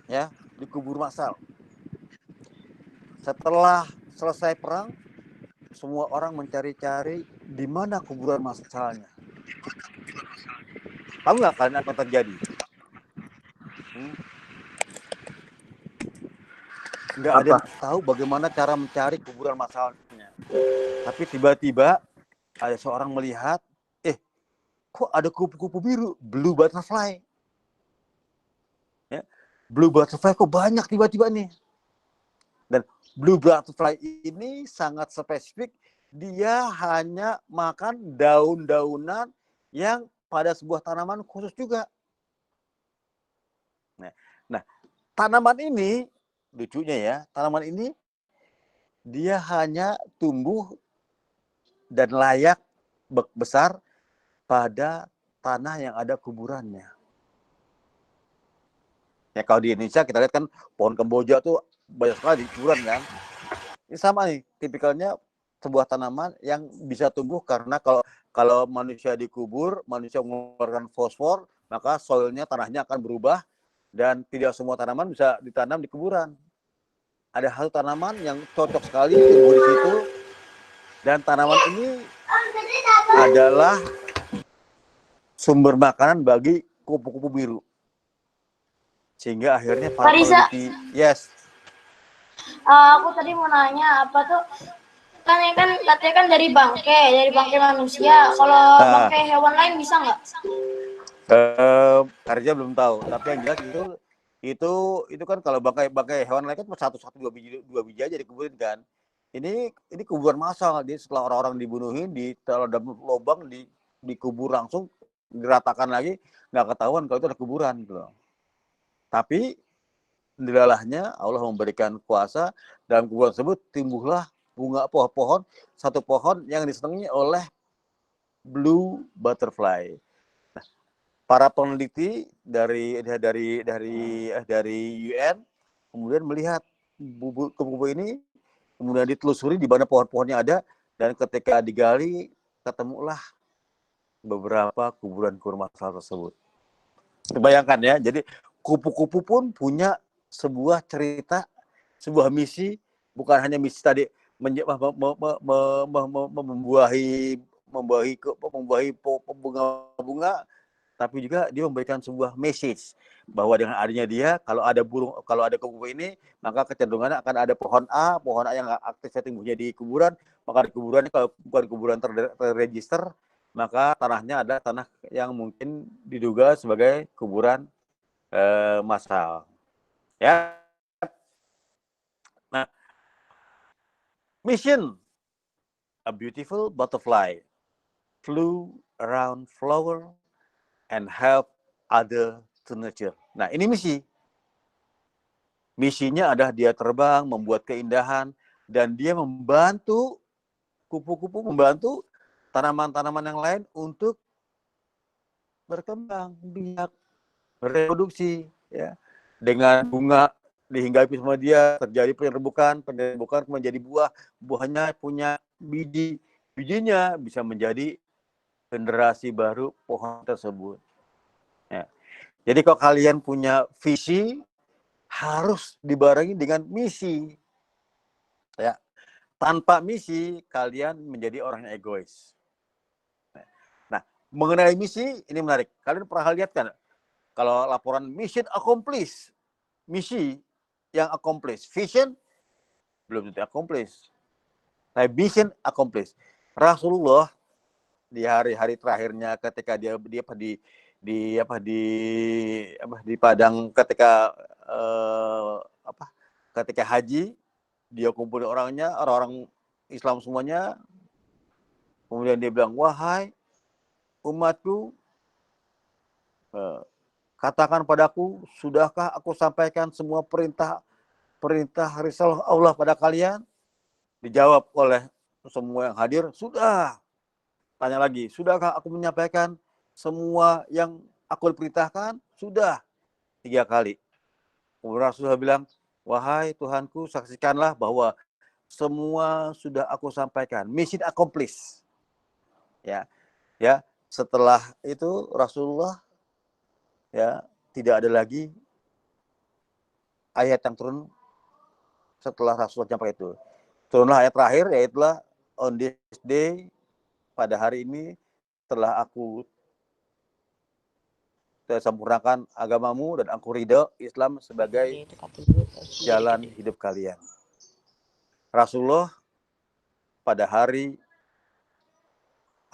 ya, dikubur massal. Setelah selesai perang, semua orang mencari-cari di mana kuburan massalnya. Tahu nggak kalian apa yang terjadi? Nggak ada yang tahu bagaimana cara mencari kuburan massalnya. Tapi tiba-tiba ada seorang melihat, kok ada kupu-kupu biru, blue butterfly. Ya, blue butterfly kok banyak tiba-tiba nih. Dan blue butterfly ini sangat spesifik, dia hanya makan daun-daunan yang pada sebuah tanaman khusus juga. Nah, tanaman ini, lucunya ya, tanaman ini dia hanya tumbuh dan layak besar pada tanah yang ada kuburannya. Ya kalau di Indonesia kita lihat kan pohon kemboja tuh banyak sekali di kuburan kan. Ini sama nih, tipikalnya sebuah tanaman yang bisa tumbuh karena kalau manusia dikubur, manusia mengeluarkan fosfor, maka soilnya, tanahnya akan berubah dan tidak semua tanaman bisa ditanam di kuburan. Ada satu tanaman yang cocok sekali tumbuh di situ, dan tanaman ini adalah sumber makanan bagi kupu-kupu biru. Sehingga akhirnya para peneliti, yes. Aku tadi mau nanya apa tuh, kan katanya kan dari bangkai manusia. Kalau bangkai hewan lain bisa nggak? Karja belum tahu, tapi yang jelas itu kan kalau bangkai hewan lain kan dua biji aja dikuburin kan. Ini kuburan massal, dia setelah orang-orang dibunuhin, ditaruh dalam lubang, dikubur langsung, diratakan lagi, nggak ketahuan kalau itu ada kuburan gitu loh. Tapi dilalahnya Allah memberikan kuasa, dalam kuburan tersebut timbuhlah bunga pohon, satu pohon yang disenangi oleh blue butterfly. Nah, para peneliti dari UN kemudian melihat kupu-kupu ini, kemudian ditelusuri di mana pohon-pohonnya ada, dan ketika digali ketemulah beberapa kuburan massal tersebut. Bayangkan ya, jadi kupu-kupu pun punya sebuah cerita, sebuah misi, bukan hanya misi tadi membuahi bunga-bunga, tapi juga dia memberikan sebuah message bahwa dengan adanya dia, kalau ada kupu-kupu ini, maka kecenderungannya akan ada pohon A yang aktif tumbuhnya di kuburan, maka di kuburannya kalau bukan kuburan terregister, maka tanahnya ada tanah yang mungkin diduga sebagai kuburan massal. Ya. Nah, mission: a beautiful butterfly flew around flower and help other to nurture. Nah, ini misi. Misinya adalah dia terbang, membuat keindahan, dan dia membantu kupu-kupu, membantu tanaman-tanaman yang lain untuk berkembang biak, bereproduksi, ya. Dengan bunga dihinggapi sama dia, terjadi penyerbukan menjadi buah, buahnya punya bijinya bisa menjadi generasi baru pohon tersebut. Ya. Jadi kalau kalian punya visi, harus dibarengi dengan misi. Ya. Tanpa misi, kalian menjadi orang yang egois. Nah, mengenai misi, ini menarik. Kalian pernah lihat kan? Kalau laporan mission accomplished, misi yang accomplished, vision belum tentu accomplished. Nah, mission accomplished. Rasulullah di hari-hari terakhirnya ketika dia di padang ketika haji, dia kumpulin orang-orang Islam semuanya, kemudian dia bilang, wahai umatku, katakan padaku, sudahkah aku sampaikan semua perintah risalah Allah pada kalian? Dijawab oleh semua yang hadir, sudah. Tanya lagi, sudahkah aku menyampaikan semua yang aku perintahkan? Sudah. 3 kali. Kemudian Rasulullah bilang, wahai Tuhanku, saksikanlah bahwa semua sudah aku sampaikan. Mission accomplished. Ya. setelah itu Rasulullah ya tidak ada lagi ayat yang turun setelah Rasulullah sampai itu. Turunlah ayat terakhir, yaitulah on this day, pada hari ini telah aku sempurnakan agamamu dan aku ridho Islam sebagai jalan hidup kalian. Rasulullah pada hari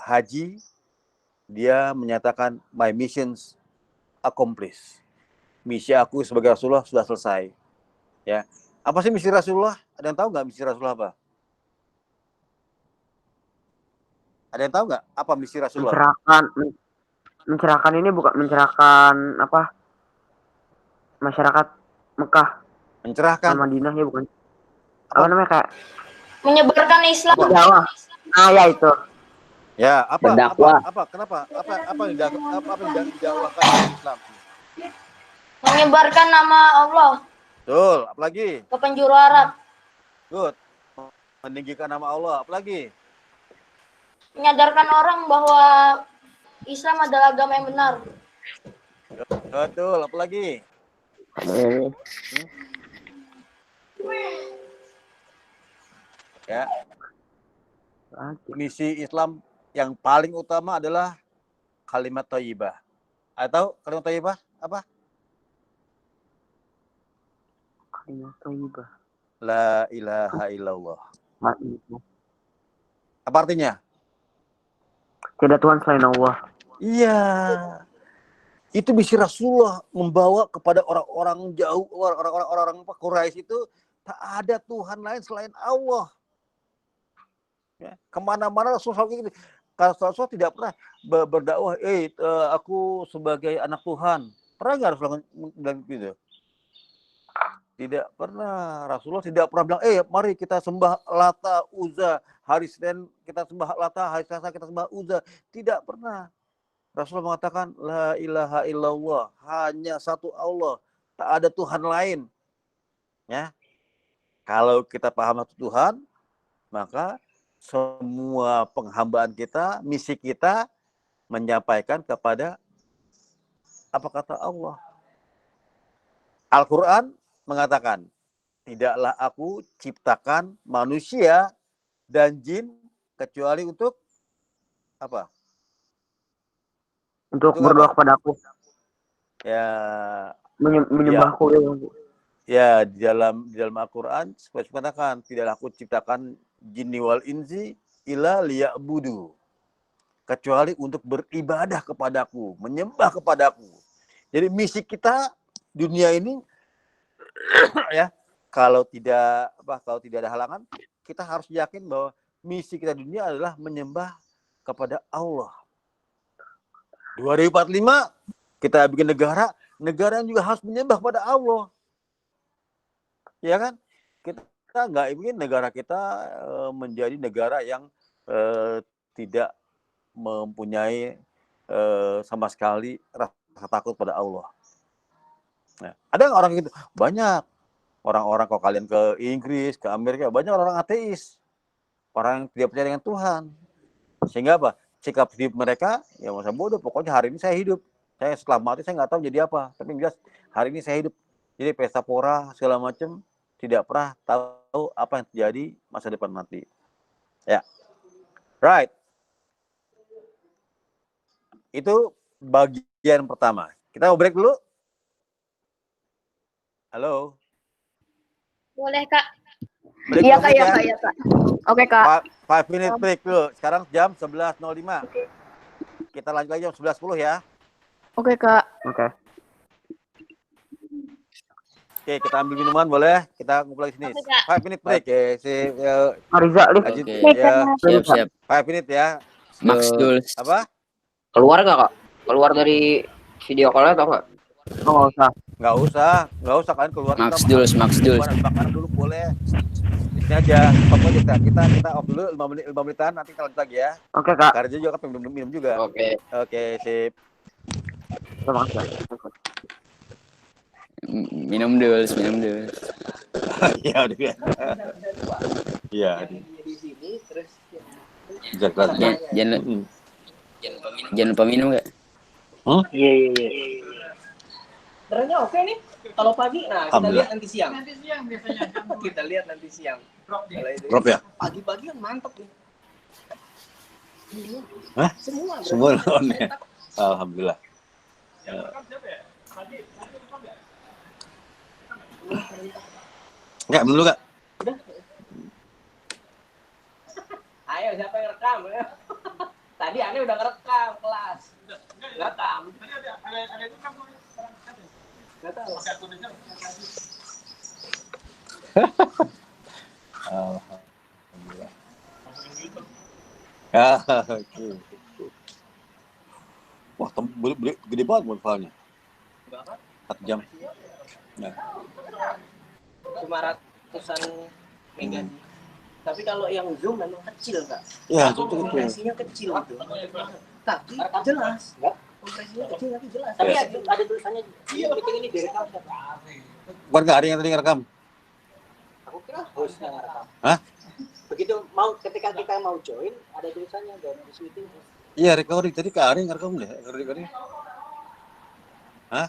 haji dia menyatakan my missions accomplished. Misi aku sebagai Rasulullah sudah selesai. Ya. Apa sih misi Rasulullah? Ada yang tahu nggak misi Rasulullah apa? Ada yang tahu nggak apa misi Rasulullah? Mencerahkan ini bukan mencerahkan apa? Masyarakat Mekah. Mencerahkan. Madinah ya bukan. Apa namanya kayak? Menyebarkan Islam. Jawa. Ya itu. Ya, apa? Berdakwah. Apa? Kenapa? Apa yang didakwahkan Islam? Menyebarkan nama Allah Betul, apalagi? ke penjuru Arab. Good. Meninggikan nama Allah, apalagi? Menyadarkan orang bahwa Islam adalah agama yang benar. Betul, apalagi? Ya. Misi Islam yang paling utama adalah kalimat thayyibah. Atau kalimat thayyibah apa? Kalimat thayyibah. La ilaha illallah. Apa artinya? Tidak Tuhan selain Allah. Iya. Itu misi Rasulullah membawa kepada orang-orang jauh, orang-orang Quraisy itu tak ada Tuhan lain selain Allah. Ya, kemana-mana Rasulullah gitu. Kalau Rasulullah tidak pernah berdakwah, aku sebagai anak Tuhan. Pernah nggak Rasulullah bilang gitu? Tidak pernah. Rasulullah tidak pernah bilang, mari kita sembah Lata, Uzza. Hari Senin kita sembah Lata, hari Selasa kita sembah Uzza. Tidak pernah. Rasulullah mengatakan, la ilaha illallah. Hanya satu Allah. Tak ada Tuhan lain. Ya. Kalau kita paham satu Tuhan, maka semua penghambaan kita, misi kita menyampaikan kepada apa kata Allah. Al-Quran mengatakan, tidaklah aku ciptakan manusia dan jin kecuali untuk apa? Untuk berdoa kepada aku. Ya, menyembahku. Ya, di dalam Al-Quran mengatakan, tidaklah aku ciptakan jinni wal inzi illa liya'budu, kecuali untuk beribadah kepadaku, menyembah kepadaku. Jadi misi kita dunia ini ya, kalau tidak ada halangan, kita harus yakin bahwa misi kita dunia adalah menyembah kepada Allah. 2045 kita bikin negara yang juga harus menyembah kepada Allah. Ya kan? Kita nggak ingin negara kita menjadi negara yang tidak mempunyai sama sekali rasa takut pada Allah. Nah, ada nggak orang gitu? Banyak orang-orang, kalau kalian ke Inggris, ke Amerika, banyak orang ateis, orang yang tidak percaya dengan Tuhan. Sehingga apa? Sikap hidup mereka ya masa bodoh. Pokoknya hari ini saya hidup, saya setelah mati saya nggak tahu jadi apa. Tapi jelas hari ini saya hidup. Jadi pesta pora segala macam, tidak pernah tahu apa yang terjadi masa depan nanti. Ya, right. Itu bagian pertama. Kita mau break dulu. Halo. Boleh, Kak. Break Iya, dulu, Kak, iya, Kak. Oke, Kak. 5 minute break dulu. Sekarang jam 11.05. Kita lanjut lagi jam 11.10 ya. Oke, Kak. Oke. Oke, kita ambil minuman boleh? Kita ngumpul lagi sini. 5 minute break ya. Riza, Ajit, ya. Siap. 5 minute ya. Max Jules. Apa? Keluar nggak, Kak? Keluar dari video call atau enggak? nggak usah. Nggak usah kalian keluar. Max Jules. Makanan dulu boleh. Ini aja. Pokoknya kita off dulu 5 menitan, nanti kita lanjut lagi ya. Oke, Kak. Karena juga kan minum juga. Oke. Oke, sip. Terima kasih. Minum dulu. Iya, udah. Iya. Jangan lupa Jangan lupa minum gak? Iya. Ternyata oke nih. Kalau pagi, nah kita Alhamdulillah. lihat nanti siang. Nanti siang biasanya. Kita lihat nanti siang. Drop dia. Kalau itu Drop ya? Pagi-pagi yang mantap nih. Hah? Semua. Semua berarti. on ya? Alhamdulillah. Enggak, belum Kak. Ayo siapa yang rekam ya? Tadi Ane udah ngerekam kelas. Rekam. Nggak tahu. Alhamdulillah. Ya, oke. Wah, gede banget buat filenya. 4 jam. Nah. Cuma ratusan mega. Tapi kalau yang Zoom memang kecil, Kak. Ya, itu kecil. Kompresinya kecil itu. Tapi jelas. Kompresinya kecil tapi jelas. Tapi ada tulisannya di meeting ini direkam. Bukan Kak Ari yang tadi ngerekam? Aku kira hostnya ngerekam. Hah? Begitu mau ketika kita mau join ada tulisannya dan di meeting. Iya, recording. Tadi Kak Ari ngerekam deh. Recording. Hah?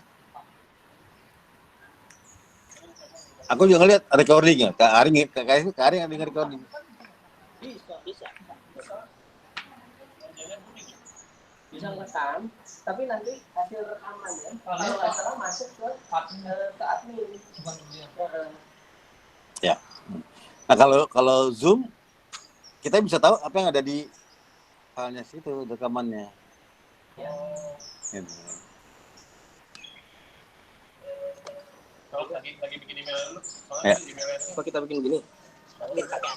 Aku juga ngeliat recordingnya. Kak Ari yang recording. Bisa. Bisa rekam, tapi nanti hasil rekamannya kalau nggak salah masuk ke admin. Ya. Nah, kalau Zoom kita bisa tahu apa yang ada di filenya situ, rekamannya. Gitu. Kalau lagi bikin email dulu, Ya. Apa kita bikin gini?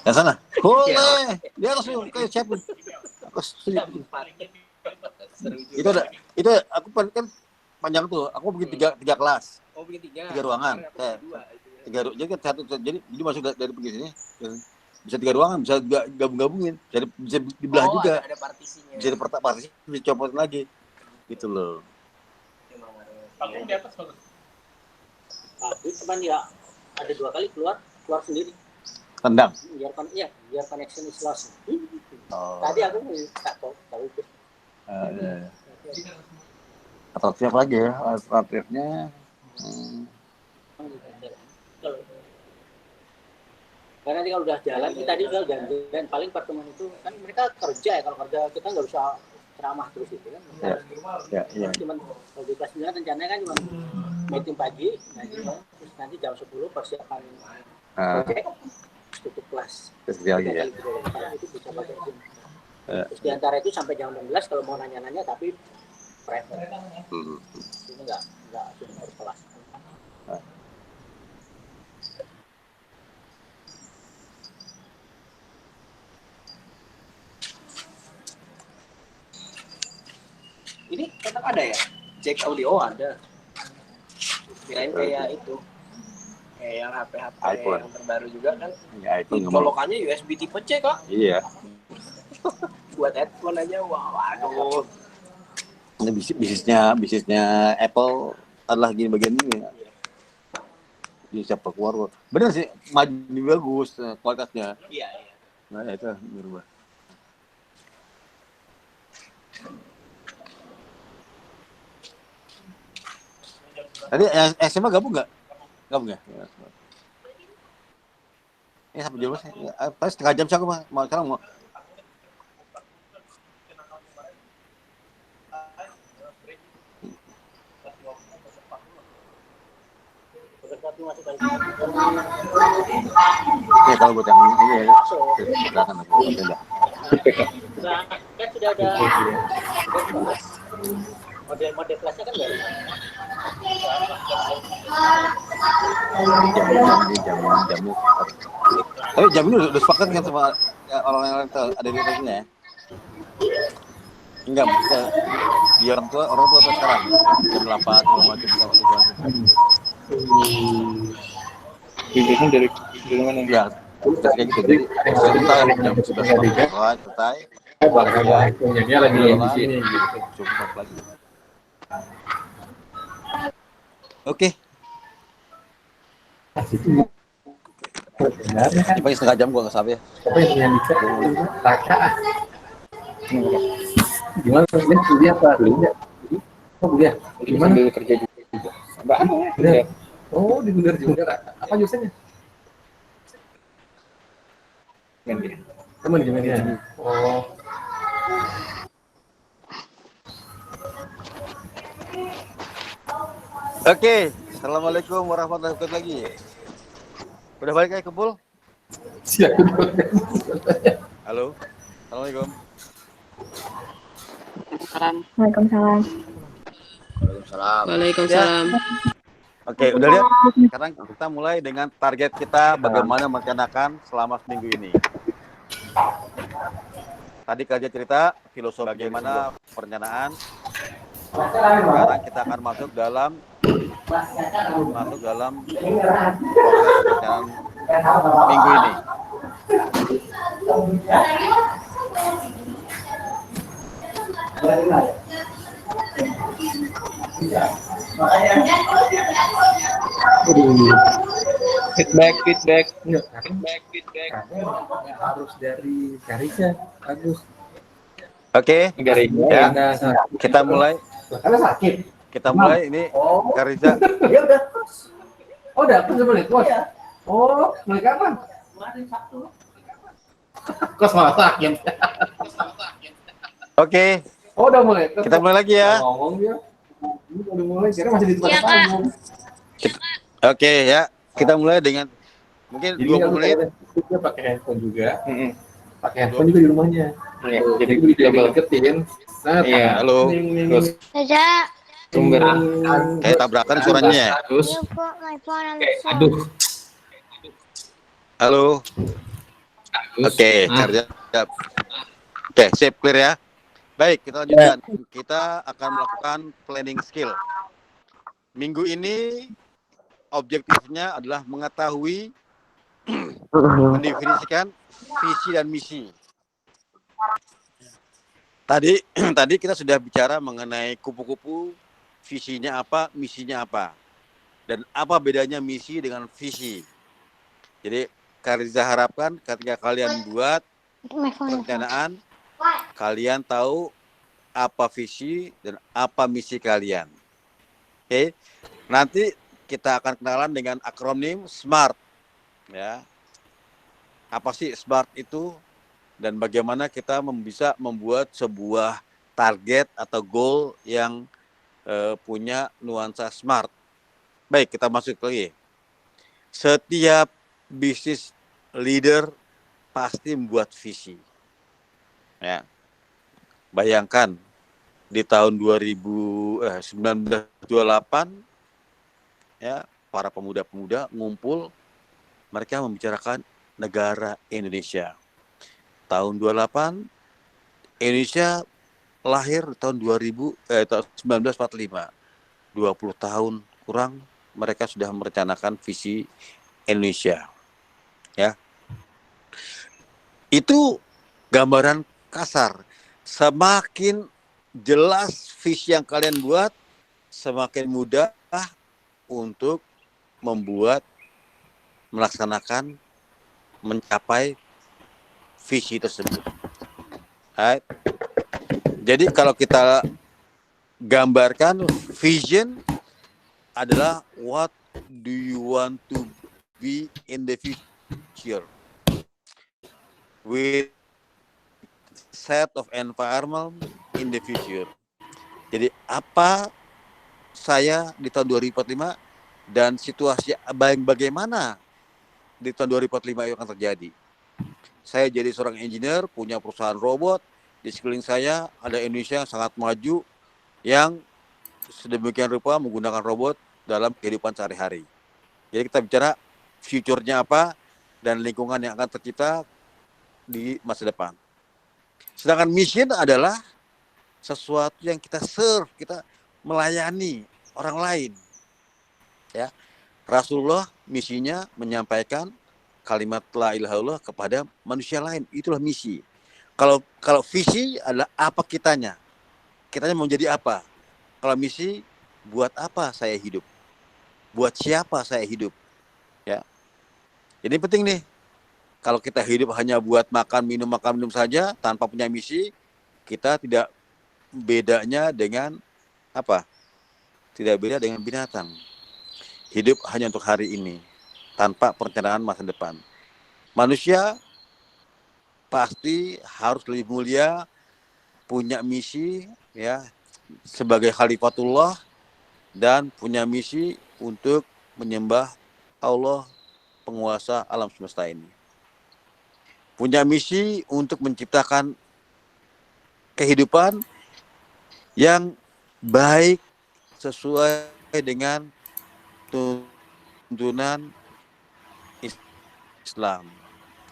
Yang sana. Boleh. Dia langsung ke siap. Aku setuju. Itu aku kan panjang tuh. Aku bikin tiga kelas. Oh, bikin 3 ruangan. Jadi kan jadi masuk dari begini bisa 3 ruangan, bisa gabung-gabungin, bisa dibelah juga. Ada partisinya. Bisa partisi bisa copotin lagi. Gitu loh. pakai di atas bagus. Tapi cuman ya ada 2 kali keluar sendiri. Tendang. Biar connection is lost. Oh. Tadi aku tak tahu itu. Iya. Alternatif lagi ya, alternatifnya. Karena nanti kalau udah jalan, kita tadi udah dan paling pertemuan itu kan mereka kerja ya, kalau kerja kita nggak usah ceramah terus itu kan. Ya. Cuman kalau di kelas 9 rencananya kan cuma meeting pagi, terus nanti jam 10 persiapan project, tutup kelas. Terus dia lagi ya. Itu bisa pakai Zoom. Terus di antara itu sampai jam 16 kalau mau nanya-nanya tapi private. Ini nggak Zoom harus kelas. Ini tetap ada ya? Jack audio ada. Kirain kayak itu. Kayak yang HP iPhone. yang terbaru juga kan. Ya, iPhone nggak mau. Colokannya USB tipe C kok. Iya. Buat headphone aja, waduh. Ini bisnisnya Apple adalah gini bagian ini. Dia siapa keluar. Benar sih, maju bagus kualitasnya. Iya. Nah, itu berubah. Tadi yang SMA gabung nggak? Gabung ya? Ini sampai jam berapa sih? Pas setengah jam sih aku mau sekarang mau. Ya kalau buat yang ini ya, silakan aku udah. Kan sudah ada model kelasnya kan nggak ada. Jamnya. Tapi jam ini udah sepakat kan sama orang yang ada di atasnya ya? Enggak, bisa di orang tua sekarang jam 8 macam. Videonya dari mana? Ya, kayak gitu. Jadi selesai jam 11 selesai. Punyanya lagi di sini gitu. Coba lagi. Oke. Ini paling setengah jam gua nggak sampai ya. Apa yang bisa? Gimana? Ini kuliah apa? Kuliah. Oh kuliah. Gimana? Sambil kerja juga. Kuliah. Oh di kuliah juga. Apa jurusannya? Teman gimana ya? Oh. Oke, assalamualaikum warahmatullahi wabarakatuh lagi. Udah balik lagi ke Pul? Siap. Halo, assalamualaikum. Waalaikumsalam. Waalaikumsalam. Oke, udah lihat? Sekarang kita mulai dengan target kita bagaimana merencanakan selama seminggu ini. Tadi kerja cerita filosofi bagaimana perencanaan. Sekarang kita akan masuk dalam proses perencanaan minggu ini. Feedback. Harus dari Karisa, bagus. Oke, ya. Kita mulai. Karena sakit. Kita mulai ini Karisa. Ya udah. Oh, udah mulai kos. Oh, mulai kapan? Kemarin Sabtu. Kos malah sakit. Oke. Oh, udah mulai. Kita mulai lagi ya. Ngomong dia. Ini udah mulai, sekarang masih di tempat Iya, Kak. Oke ya. Kita mulai dengan mungkin 20 menit. Dia pakai handphone juga. Pakai handphone juga di rumahnya. Jadi dia deketin. Iya, halo. Terus Saja. sumber Kayak tabrakan suaranya. terus Aduh. Halo. Oke, kerja. Oke, sip, clear ya. Baik, kita lanjutkan. Kita akan melakukan planning skill. Minggu ini objektifnya adalah mengetahui, mendefinisikan visi dan misi. Tadi kita sudah bicara mengenai kupu-kupu, visinya apa, misinya apa. Dan apa bedanya misi dengan visi. Jadi, Karisa harapkan ketika kalian buat perencanaan, kalian tahu apa visi dan apa misi kalian. Oke. Nanti kita akan kenalan dengan akronim SMART. Ya. Apa sih SMART itu? Dan bagaimana kita bisa membuat sebuah target atau goal yang punya nuansa SMART. Baik, kita masuk lagi. Setiap bisnis leader pasti membuat visi. Ya. Bayangkan di tahun 1928 ya, para pemuda-pemuda ngumpul, mereka membicarakan negara Indonesia. Tahun 28 Indonesia lahir tahun 1945. 20 tahun kurang mereka sudah merencanakan visi Indonesia. Ya. Itu gambaran kasar. Semakin jelas visi yang kalian buat, semakin mudah untuk melaksanakan, mencapai visi tersebut. Right? Jadi kalau kita gambarkan, vision adalah what do you want to be in the future with set of environment in the future. Jadi apa saya di tahun 2045 dan situasi bagaimana di tahun 2045 itu akan terjadi. Saya jadi seorang engineer, punya perusahaan robot, di sekeliling saya ada Indonesia yang sangat maju yang sedemikian rupa menggunakan robot dalam kehidupan sehari-hari. Jadi kita bicara future-nya apa dan lingkungan yang akan tercipta di masa depan. Sedangkan mission adalah sesuatu yang kita serve, kita melayani orang lain. Ya. Rasulullah misinya menyampaikan kalimat la ilaha illallah kepada manusia lain. Itulah misi. Kalau visi adalah apa kitanya. Kitanya mau jadi apa? Kalau misi, buat apa saya hidup? Buat siapa saya hidup? Ya. Jadi penting nih. Kalau kita hidup hanya buat makan minum saja tanpa punya misi, kita tidak bedanya dengan apa? Tidak beda dengan binatang. Hidup hanya untuk hari ini, tanpa perencanaan masa depan. Manusia pasti harus lebih mulia, punya misi ya sebagai khalifatullah, dan punya misi untuk menyembah Allah penguasa alam semesta ini. Punya misi untuk menciptakan kehidupan yang baik sesuai dengan tuntunan Islam.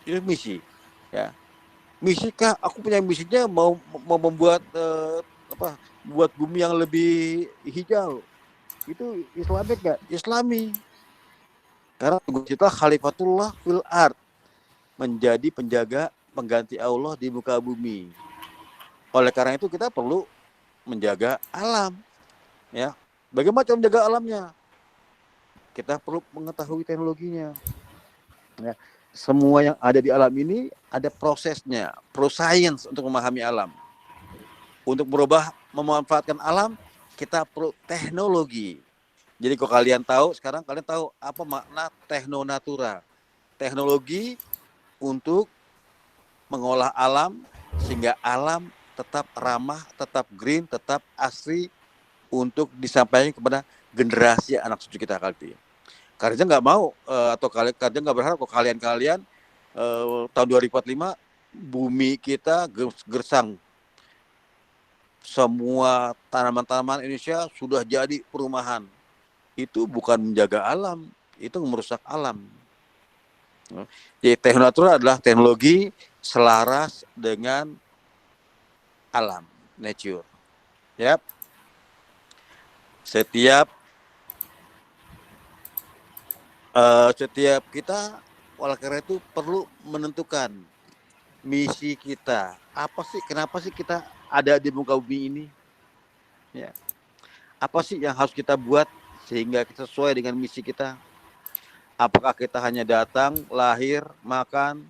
Itu misi, ya. Misi kah? Aku punya misinya mau membuat buat bumi yang lebih hijau. Itu Islamik nggak? Islami. Karena kita khalifatullah fil ard, menjadi penjaga pengganti Allah di muka bumi. Oleh karena itu kita perlu menjaga alam, ya. Bagaimana cara menjaga alamnya? Kita perlu mengetahui teknologinya. Ya. Semua yang ada di alam ini ada prosesnya, proscience untuk memahami alam. Untuk berubah memanfaatkan alam, kita perlu teknologi. Jadi kalau kalian tahu, sekarang kalian tahu apa makna teknonatura. Teknologi untuk mengolah alam sehingga alam tetap ramah, tetap green, tetap asri untuk disampaikan kepada generasi anak cucu kita kali. Karena nggak mau atau kalian nggak berharap kalau kalian tahun 2045 bumi kita gersang, semua tanaman-tanaman Indonesia sudah jadi perumahan. Itu bukan menjaga alam, itu merusak alam. Jadi teknonatura adalah teknologi selaras dengan alam, nature. Yap. Setiap kita oleh karena itu perlu menentukan misi kita. Apa sih? Kenapa sih kita ada di muka bumi ini? Ya. Apa sih yang harus kita buat sehingga kita sesuai dengan misi kita? Apakah kita hanya datang, lahir, makan,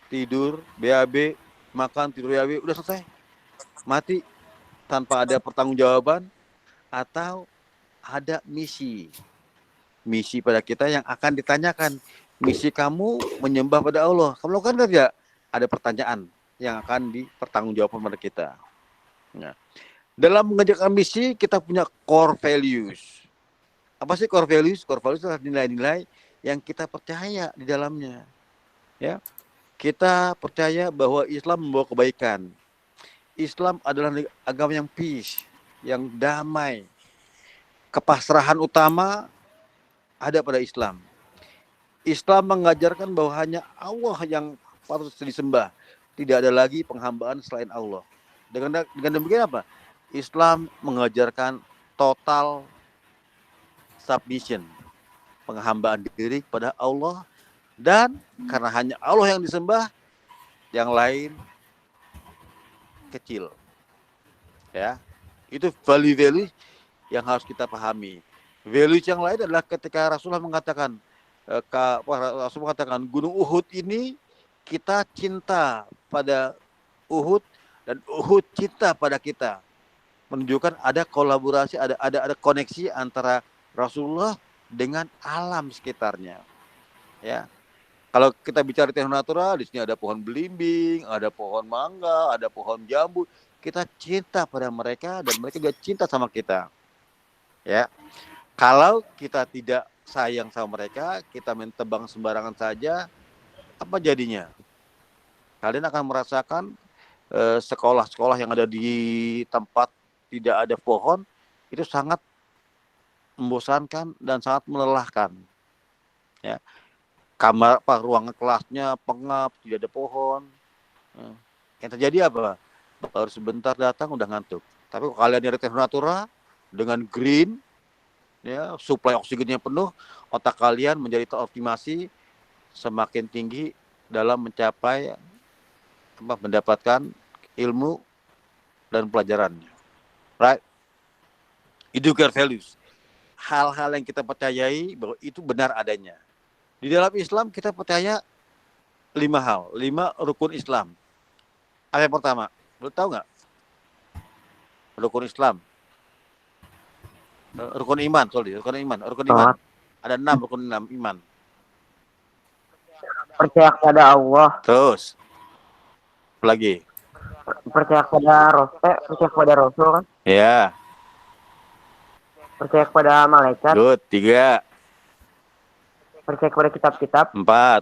tidur, BAB, makan, tidur, BAB, udah selesai, mati tanpa ada pertanggungjawaban, atau ada misi pada kita yang akan ditanyakan. Misi kamu menyembah pada Allah, kamu lakukan kerja, ada pertanyaan yang akan dipertanggungjawabkan pada kita. Nah, dalam mengerjakan misi kita punya core values. Apa sih core values? Core values adalah nilai-nilai yang kita percaya di dalamnya. Ya, kita percaya bahwa Islam membawa kebaikan. Islam adalah agama yang peace, yang damai. Kepasrahan utama ada pada Islam. Islam mengajarkan bahwa hanya Allah yang patut disembah. Tidak ada lagi penghambaan selain Allah. Dengan demikian apa? Islam mengajarkan total submission, penghambaan diri kepada Allah, dan karena hanya Allah yang disembah, yang lain kecil. Ya, itu value yang harus kita pahami. Values yang lain adalah ketika Rasulullah mengatakan, Gunung Uhud ini kita cinta pada Uhud dan Uhud cinta pada kita. Menunjukkan ada kolaborasi, ada koneksi antara Rasulullah dengan alam sekitarnya. Ya. Kalau kita bicara teknonatura, di sini ada pohon belimbing, ada pohon mangga, ada pohon jambu. Kita cinta pada mereka dan mereka juga cinta sama kita. Ya. Kalau kita tidak sayang sama mereka, kita main tebang sembarangan saja, apa jadinya? Kalian akan merasakan sekolah-sekolah yang ada di tempat tidak ada pohon itu sangat membosankan dan sangat melelahkan. Ya. Ruangan kelasnya pengap, tidak ada pohon. Yang terjadi apa? Baru sebentar datang udah ngantuk. Tapi kalau kalian dari teknonatura dengan green, ya, suplai oksigennya penuh, otak kalian menjadi teroptimasi semakin tinggi dalam mencapai mendapatkan ilmu dan pelajarannya. Right? Itu core values. Hal-hal yang kita percayai bahwa itu benar adanya. Di dalam Islam kita percaya 5 hal, 5 rukun Islam. Apa yang pertama? Belum tahu nggak? rukun Islam, rukun iman. Ada 6 rukun iman. Percaya kepada Allah, Terus lagi, percaya kepada Rasul kan, ya, percaya kepada malaikat, good. 3, percaya kepada kitab-kitab, 4,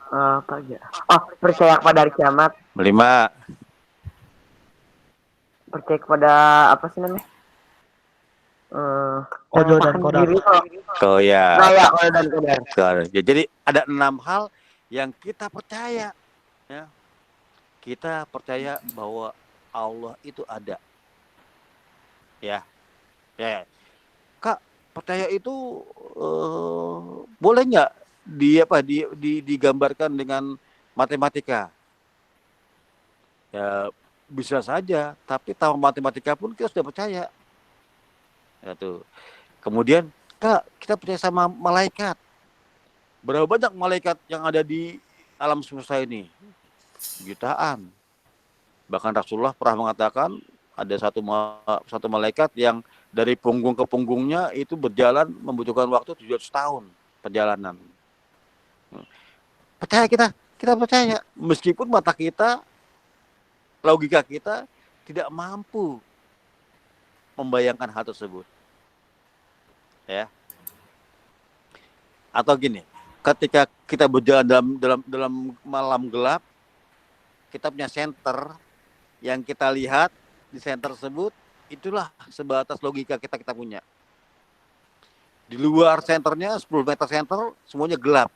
apa aja? Oh, percaya kepada hari kiamat, 5, percaya kepada apa sih namanya? Qadar dan qadar. oh ya. Nah ya, qadar dan qadar. Ya, jadi ada 6 hal yang kita percaya, ya. Kita percaya bahwa Allah itu ada, ya. Kak, percaya itu boleh nggak digambarkan dengan matematika? Ya bisa saja, tapi tanpa matematika pun kita sudah percaya. Ya, tuh. Kemudian, Kak, kita percaya sama malaikat. Berapa banyak malaikat yang ada di alam semesta ini? Jutaan. Bahkan Rasulullah pernah mengatakan ada satu malaikat yang dari punggung ke punggungnya itu berjalan membutuhkan waktu 700 tahun perjalanan. Percaya kita percaya meskipun mata kita, logika kita tidak mampu membayangkan hal tersebut. Ya. Atau gini, ketika kita berjalan dalam malam gelap, kita punya senter yang kita lihat di senter tersebut, itulah sebatas logika kita punya. Di luar senternya 10 meter senter semuanya gelap.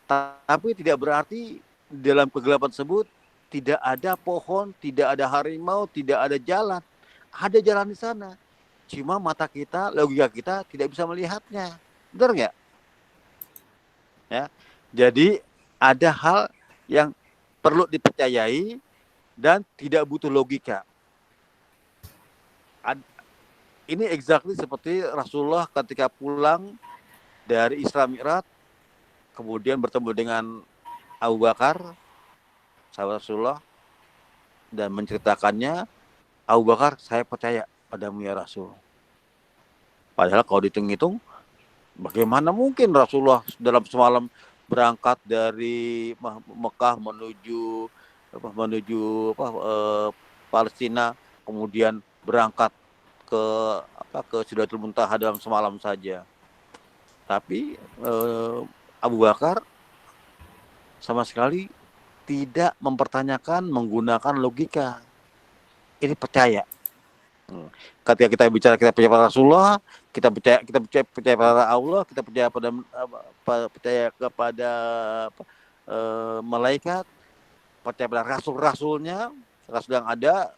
Tapi tidak berarti dalam kegelapan tersebut tidak ada pohon, tidak ada harimau, tidak ada jalan. Ada jalan di sana. Cuma mata kita, logika kita tidak bisa melihatnya. Benar nggak? Ya. Jadi ada hal yang perlu dipercayai dan tidak butuh logika. Ini exactly seperti Rasulullah ketika pulang dari Isra Mi'raj, kemudian bertemu dengan Abu Bakar, sahabat Rasulullah, dan menceritakannya, Abu Bakar, saya percaya padamu ya Rasul. Padahal kalau dihitung-hitung, bagaimana mungkin Rasulullah dalam semalam berangkat dari Mekah menuju Palestina, kemudian berangkat ke Sidratul Muntaha dalam semalam saja. Tapi Abu Bakar sama sekali tidak mempertanyakan menggunakan logika. Ini percaya. Ketika kita bicara kita percaya pada Rasulullah, kita percaya pada Allah, kita percaya kepada malaikat, percaya pada rasul-rasulnya, rasul yang ada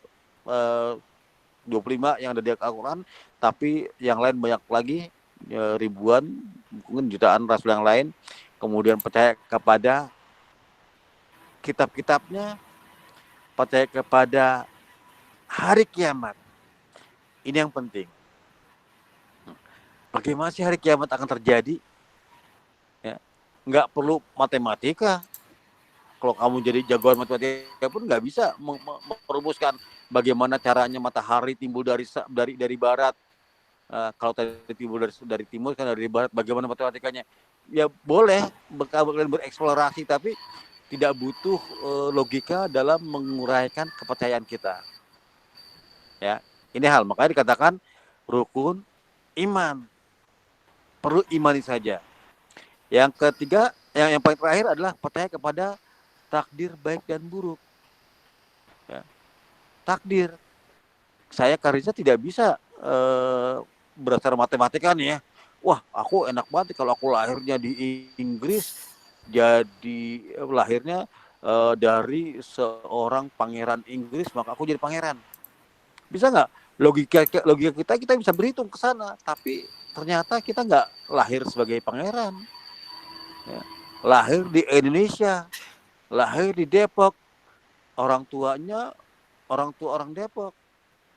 25 yang ada di Al-Quran, tapi yang lain banyak lagi, ribuan, mungkin jutaan rasul yang lain. Kemudian percaya kepada kitab-kitabnya, percaya kepada hari kiamat. Ini yang penting. Bagaimana sih hari kiamat akan terjadi? Ya, nggak perlu matematika. Kalau kamu jadi jagoan matematika pun nggak bisa merumuskan bagaimana caranya matahari timbul dari barat. Kalau tadi timbul dari timur kan dari barat, bagaimana matematikanya? Ya boleh kalian bereksplorasi, tapi tidak butuh logika dalam menguraikan kepercayaan kita. Ya, ini hal makanya dikatakan rukun iman. Perlu imani saja. Yang ketiga, yang paling terakhir adalah percaya kepada takdir baik dan buruk. Ya. Takdir. Saya Kariza tidak bisa berdasar matematika nih ya. Wah, aku enak banget kalau aku lahirnya di Inggris, jadi lahirnya dari seorang pangeran Inggris, maka aku jadi pangeran. Bisa nggak? Logika kita bisa berhitung ke sana, tapi ternyata kita nggak lahir sebagai pangeran. Ya. Lahir di Indonesia, lahir di Depok, orang tuanya orang Depok,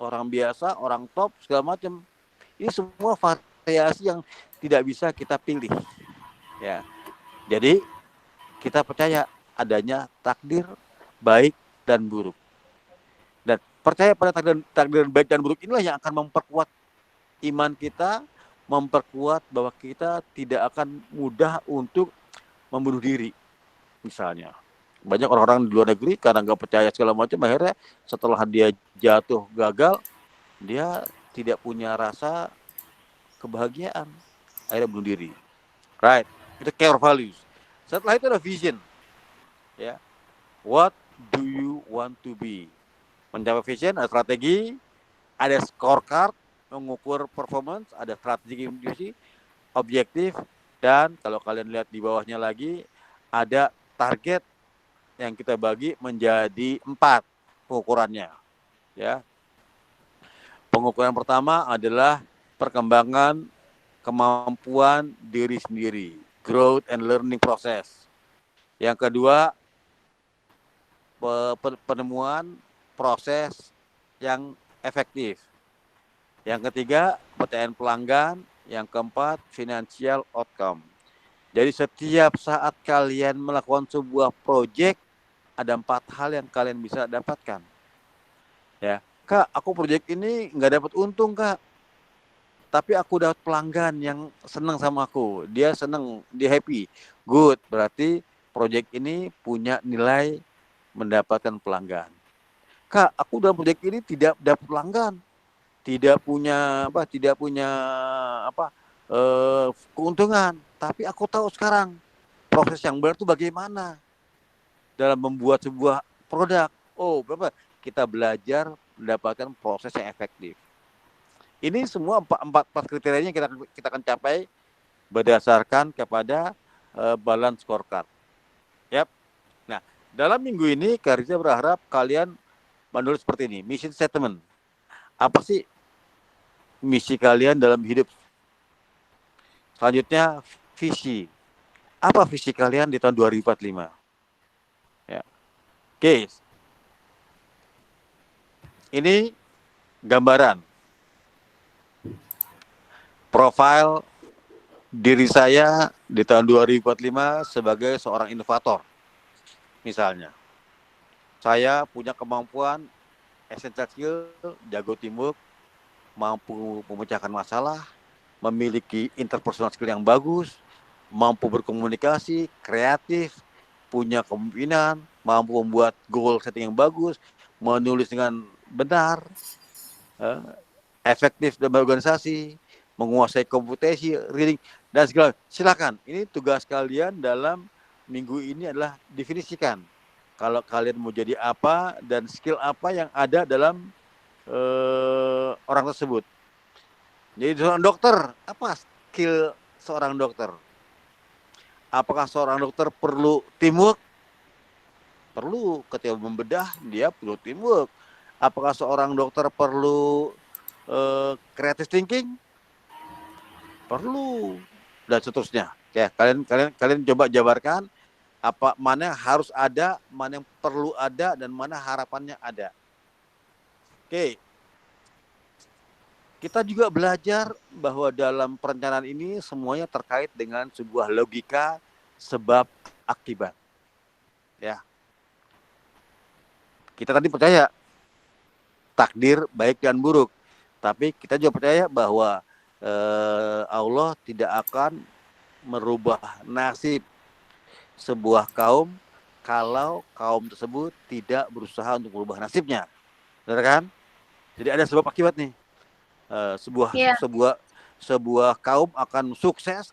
orang biasa, orang top, segala macam. Ini semua variasi yang tidak bisa kita pilih. Ya, jadi kita percaya adanya takdir baik dan buruk. Dan Percaya pada takdir baik dan buruk inilah yang akan memperkuat iman kita, memperkuat bahwa kita tidak akan mudah untuk membunuh diri. Misalnya, banyak orang-orang di luar negeri karena nggak percaya segala macam, akhirnya setelah dia jatuh gagal, dia tidak punya rasa kebahagiaan, akhirnya bunuh diri. Right, itu core values. Setelah itu ada vision. Ya, what do you want to be? Mencapai vision, ada strategi, ada scorecard, mengukur performance, ada strategi, objektif, dan kalau kalian lihat di bawahnya lagi, ada target yang kita bagi menjadi 4 pengukurannya. Ya. Pengukuran pertama adalah perkembangan kemampuan diri sendiri, growth and learning process. Yang kedua, penemuan proses yang efektif. Yang ketiga, kepercayaan pelanggan. Yang keempat, financial outcome. Jadi setiap saat kalian melakukan sebuah project, ada 4 hal yang kalian bisa dapatkan. Ya, Kak, aku project ini nggak dapat untung, Kak. Tapi aku dapat pelanggan yang senang sama aku. Dia senang, dia happy. Good, berarti project ini punya nilai mendapatkan pelanggan. Kak, aku dalam proyek ini tidak dapat pelanggan, tidak punya keuntungan, tapi aku tahu sekarang proses yang benar itu bagaimana dalam membuat sebuah produk. Oh, berapa? Kita belajar mendapatkan proses yang efektif. Ini semua empat kriterianya kita akan capai berdasarkan kepada balance scorecard. Yap. Nah, dalam minggu ini Kak Riza berharap kalian menulis seperti ini, mission statement. Apa sih misi kalian dalam hidup? Selanjutnya, visi. Apa visi kalian di tahun 2045? Ya. Oke. Ini gambaran profil diri saya di tahun 2045 sebagai seorang inovator. Misalnya, saya punya kemampuan essential skill, jago teamwork, mampu memecahkan masalah, memiliki interpersonal skill yang bagus, mampu berkomunikasi, kreatif, punya kepemimpinan, mampu membuat goal setting yang bagus, menulis dengan benar, efektif dalam organisasi, menguasai komputasi, reading, dan segala. Silakan, ini tugas kalian dalam minggu ini adalah definisikan. Kalau kalian mau jadi apa dan skill apa yang ada dalam orang tersebut. Jadi seorang dokter, apa skill seorang dokter? Apakah seorang dokter perlu teamwork? Perlu. Ketika membedah, dia perlu teamwork. Apakah seorang dokter perlu creative thinking? Perlu. Dan seterusnya. Ya, kalian coba jabarkan apa mana yang harus ada, mana yang perlu ada, dan mana harapannya ada. Oke. Kita juga belajar bahwa dalam perencanaan ini semuanya terkait dengan sebuah logika sebab akibat. Ya. Kita tadi percaya takdir baik dan buruk, tapi kita juga percaya bahwa Allah tidak akan merubah nasib sebuah kaum kalau kaum tersebut tidak berusaha untuk merubah nasibnya, benar kan? Jadi ada sebab akibat nih. Sebuah kaum akan sukses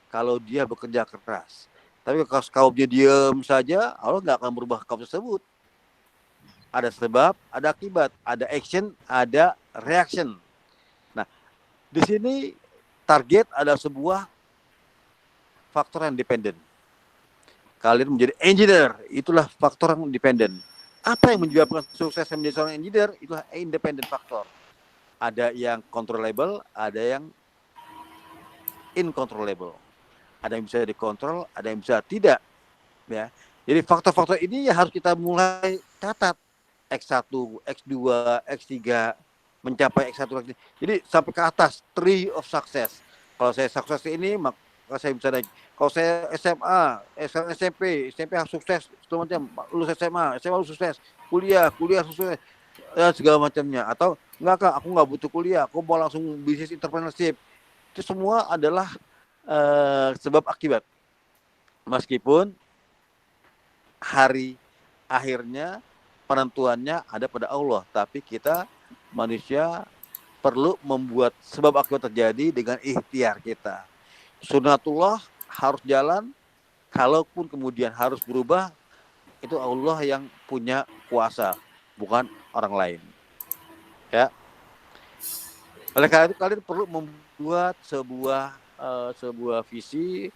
kalau dia bekerja keras. Tapi kalau kaumnya diam saja, Allah nggak akan merubah kaum tersebut. Ada sebab, ada akibat, ada action, ada reaction. Nah, di sini target adalah sebuah faktor yang dependen. Kalian menjadi engineer, itulah faktor yang dependen. Apa yang menyebabkan sukses menjadi seorang engineer? Itulah independent faktor. Ada yang controllable, ada yang incontrollable. Ada yang bisa dikontrol, ada yang bisa tidak. Ya. Jadi faktor-faktor ini ya harus kita mulai catat. X1, X2, X3, mencapai X1, X3. Jadi sampai ke atas, tree of success. Kalau saya sukses ini, maka saya bisa naik. Kalau saya SMA, SMP harus sukses, macam lulus SMA harus sukses, kuliah sukses. segala macamnya. Atau enggak Kak, aku nggak butuh kuliah, aku mau langsung bisnis entrepreneurship. Itu semua adalah sebab akibat. Meskipun hari akhirnya penentuannya ada pada Allah, tapi kita manusia perlu membuat sebab akibat terjadi dengan ikhtiar kita. Sunnatullah harus jalan, kalaupun kemudian harus berubah, itu Allah yang punya kuasa, bukan orang lain. Ya. Oleh karena itu kalian perlu membuat sebuah visi,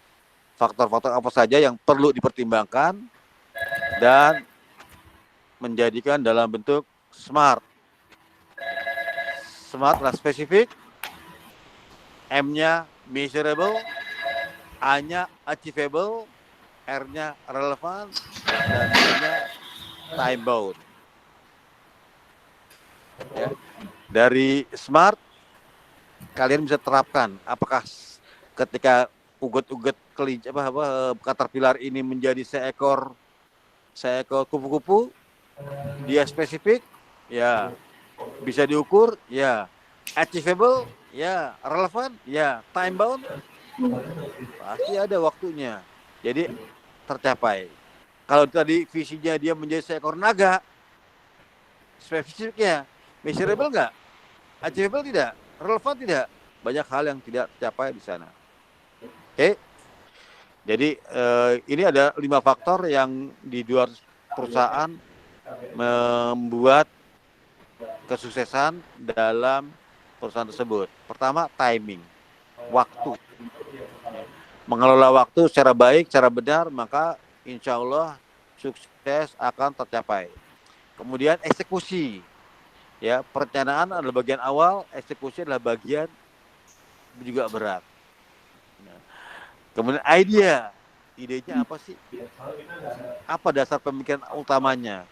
faktor-faktor apa saja yang perlu dipertimbangkan dan menjadikan dalam bentuk SMART. SMART adalah spesifik, M-nya measurable, A-nya achievable, R-nya relevan, dan T-nya time bound. Ya. Dari SMART kalian bisa terapkan apakah ketika uget-uget kelinci caterpillar ini menjadi seekor kupu-kupu, dia spesifik, ya bisa diukur, ya achievable, ya relevan, ya time bound, pasti ada waktunya. Jadi tercapai. Kalau tadi visinya dia menjadi seekor naga, spesifiknya measurable nggak? Achievable tidak? Relevan tidak? Banyak hal yang tidak tercapai di sana. Oke. Jadi ini ada 5 faktor yang di luar perusahaan membuat kesuksesan dalam perusahaan tersebut. Pertama, timing, waktu. Mengelola waktu secara baik, secara benar, maka insya Allah sukses akan tercapai. Kemudian eksekusi. Ya, perencanaan adalah bagian awal, eksekusi adalah bagian juga berat. Kemudian idenya apa sih? Apa dasar pemikiran utamanya?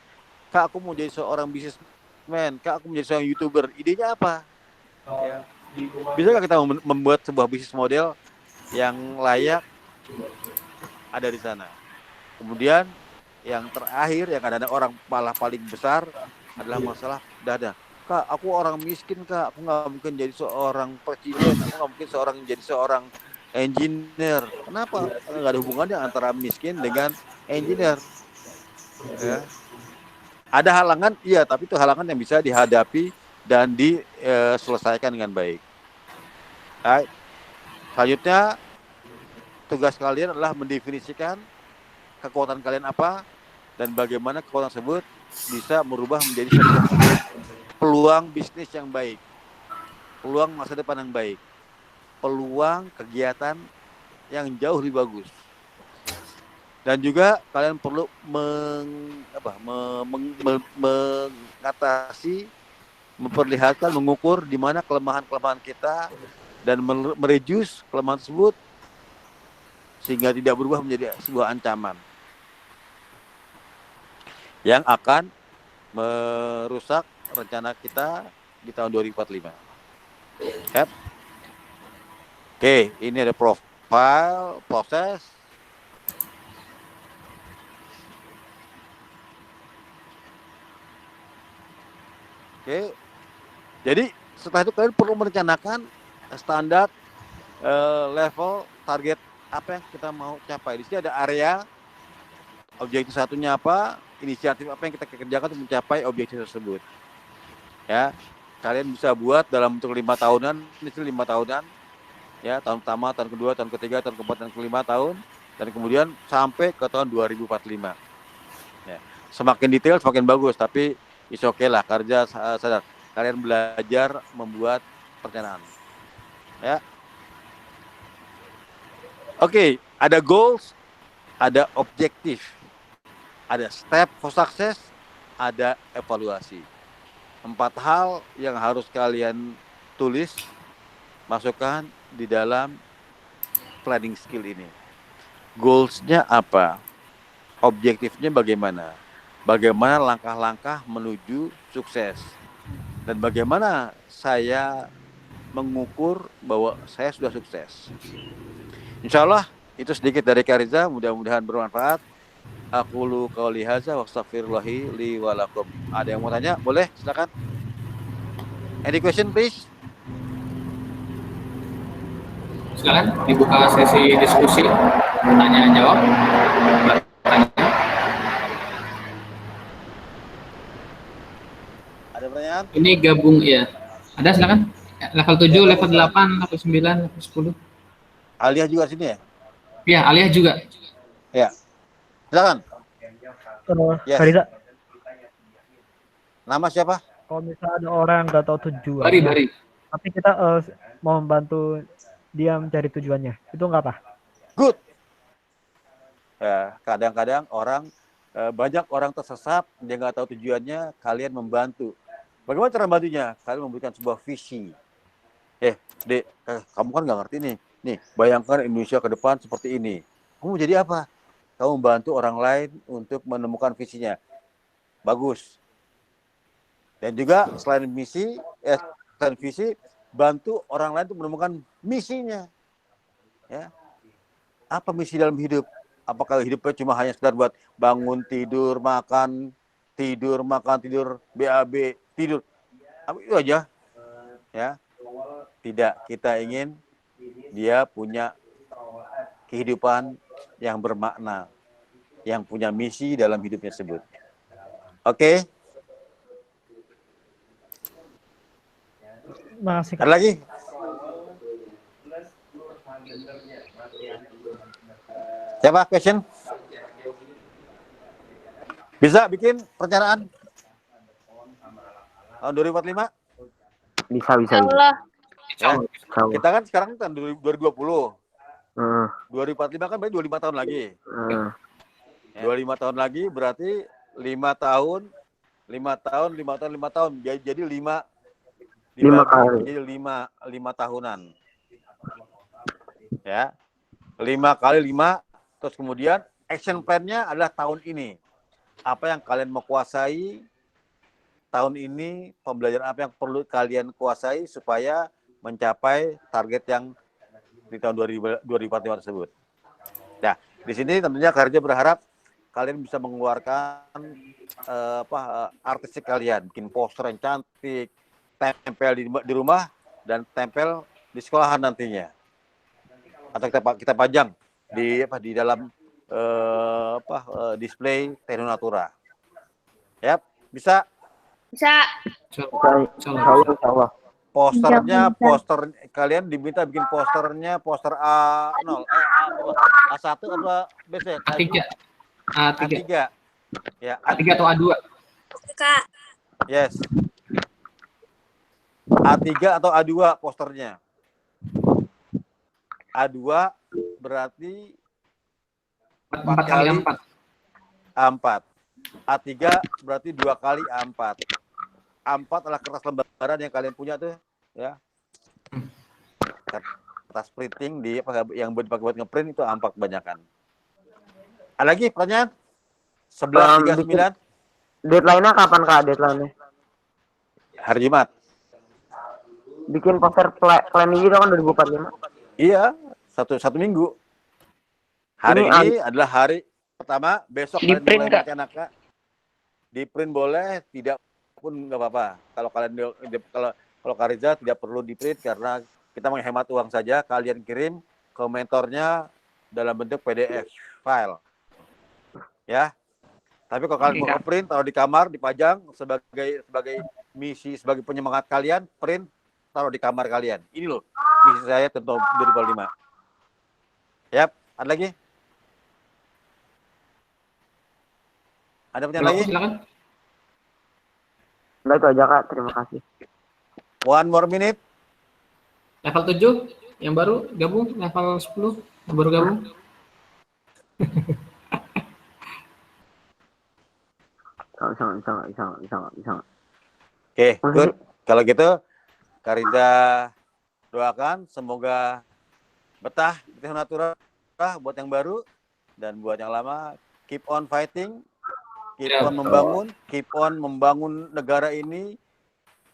Kak, aku mau jadi seorang bisnismen. Kak, aku mau jadi seorang YouTuber. Idenya apa? Ya. Bisa nggak kita membuat sebuah bisnis model yang layak ada di sana? Kemudian yang terakhir yang ada orang paling besar adalah masalah dada. Kak, aku orang miskin Kak, aku nggak mungkin jadi seorang presiden, aku nggak mungkin jadi seorang engineer. Kenapa? Nggak ada hubungannya antara miskin dengan engineer. Ya. Ada halangan, iya, tapi itu halangan yang bisa dihadapi dan diselesaikan dengan baik. Baik. Selanjutnya, tugas kalian adalah mendefinisikan kekuatan kalian apa dan bagaimana kekuatan tersebut bisa merubah menjadi peluang bisnis yang baik, peluang masa depan yang baik, peluang kegiatan yang jauh lebih bagus. Dan juga kalian perlu mengatasi, memperlihatkan, mengukur di mana kelemahan-kelemahan kita dan mereduce kelemahan tersebut sehingga tidak berubah menjadi sebuah ancaman yang akan merusak rencana kita di tahun 2045. Yep. Oke, ini ada profile, proses. Oke. Jadi setelah itu kalian perlu merencanakan standar, level, target apa yang kita mau capai. Di sini ada area, objektif satunya apa, inisiatif apa yang kita kerjakan untuk mencapai objektif tersebut. Ya, kalian bisa buat dalam bentuk 5 tahunan, ini 5 tahunan. Ya, tahun pertama, tahun kedua, tahun ketiga, tahun keempat, tahun kelima tahun, dan kemudian sampai ke tahun 2045. Ya, semakin detail semakin bagus, tapi is okay lah, kerja sadar. Kalian belajar membuat perencanaan. Ya. Oke, ada goals, ada objektif, ada step for success, ada evaluasi. 4 hal yang harus kalian tulis, masukkan di dalam planning skill ini. Goals-nya apa? Objektifnya bagaimana? Bagaimana langkah-langkah menuju sukses? Dan bagaimana saya mengukur bahwa saya sudah sukses? Insya Allah itu sedikit dari Kak Riza, mudah-mudahan bermanfaat. Aqulu qauli hadza wa astaghfirullahi li wa lakum. Ada yang mau tanya? Boleh, silakan. Any question please? Silakan dibuka sesi diskusi, tanya jawab. Tanya. Ada pertanyaan? Ini gabung ya. Ada silakan. Level 7, level 8, level 9, level 10. Alia juga sini ya? Ya, Alia juga. Ya. Silakan. Yes. Kak Riza, Nama siapa? kalau misalnya ada orang nggak tahu tujuan, Bari. tapi kita mau membantu dia mencari tujuannya, itu nggak apa? Good. Ya, kadang-kadang banyak orang tersesat, dia nggak tahu tujuannya, kalian membantu. Bagaimana cara membantunya? Kalian memberikan sebuah visi. Dek, kamu kan nggak ngerti nih. Nih, bayangkan Indonesia ke depan seperti ini. Kamu jadi apa? Kamu membantu orang lain untuk menemukan visinya. Bagus. Dan juga selain visi, bantu orang lain untuk menemukan misinya. Ya. Apa misi dalam hidup? Apakah hidupnya cuma hanya sekedar buat bangun, tidur, makan, BAB, tidur. Apa itu aja? Ya. Tidak, kita ingin dia punya kehidupan yang bermakna, yang punya misi dalam hidupnya tersebut. Oke? Makasih, Kak. Ada lagi? Siapa question? Bisa bikin perencanaan tahun 2045? Bisa. Allah. Ya. Insya Allah. Kita kan sekarang tahun 2020. 2045 kan berarti 25 tahun lagi. 25 tahun lagi berarti 5 tahun. Jadi 5 kali. Jadi 5 tahunan. Ya. 5 kali 5, terus kemudian action plan-nya adalah tahun ini. Apa yang kalian mau kuasai tahun ini, pembelajaran apa yang perlu kalian kuasai supaya mencapai target yang di tahun 2045 tersebut. Nah, di sini tentunya Kak Riza berharap kalian bisa mengeluarkan artistik kalian, bikin poster yang cantik, tempel di rumah dan tempel di sekolahan nantinya. Atau kita pajang di dalam display Tekno Natura. Ya, bisa. Bisa. Insya Allah. Poster kalian diminta bikin posternya, poster A0, A1 atau BC? A3. Ya, A3 atau A2? Kak. Yes. A3 atau A2 posternya. A2 berarti 4 kali 4. A4. A3 berarti 2 kali A4. A4 adalah kertas lembaran yang kalian punya tuh, ya. Kertas printing yang dipakai buat ngeprint itu A4 kebanyakan. Ada lagi pertanyaan? 11.39. Deadline-nya kapan, Kak? Deadline-nya? Hari Jumat. Bikin poster planning gitu kan 2045? Iya, satu minggu. Hari ini adalah hari pertama, besok kalian mulai merencanakan. Di print boleh, tidak pun nggak apa-apa. Kalau Kak Riza tidak perlu di print karena kita menghemat uang saja. Kalian kirim ke mentornya dalam bentuk PDF file, ya. Tapi kalau kalian mau print, taruh di kamar, dipajang sebagai misi, sebagai penyemangat kalian, print, taruh di kamar kalian. Ini loh misi saya tentu 2045. Yap, ada lagi? Ada pertanyaan lagi? Silakan. Enggak, itu aja, Kak. Terima kasih. One more minute. Level 7 yang baru gabung, level 10 yang baru gabung. Bisa. Oke, good. Kalau gitu, Kak Riza doakan semoga betah di Tekno Natura buat yang baru dan buat yang lama. Keep on fighting, keep on membangun negara ini,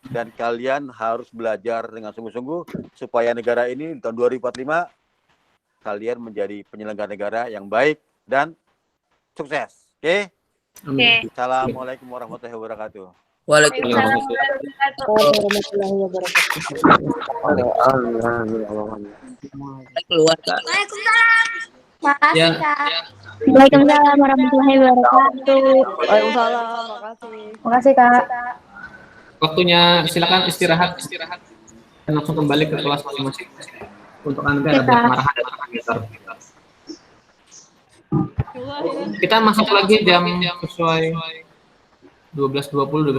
dan kalian harus belajar dengan sungguh-sungguh supaya negara ini di tahun 2045 kalian menjadi penyelenggara negara yang baik dan sukses. Oke? Oke. Assalamualaikum warahmatullahi wabarakatuh. Waalaikumsalam. warahmatullahi wabarakatuh. Keluar Kak. Makasih, Ya. Kak. Waalaikumsalam warahmatullahi wabarakatuh. Waalaikumsalam, makasih. Makasih, Kak. Waktunya silakan istirahat. Dan langsung kembali ke kelas masing-masing. Untuk Anda ada buat marahan dan monitor. Kita masuk lagi jam sesuai 12.20,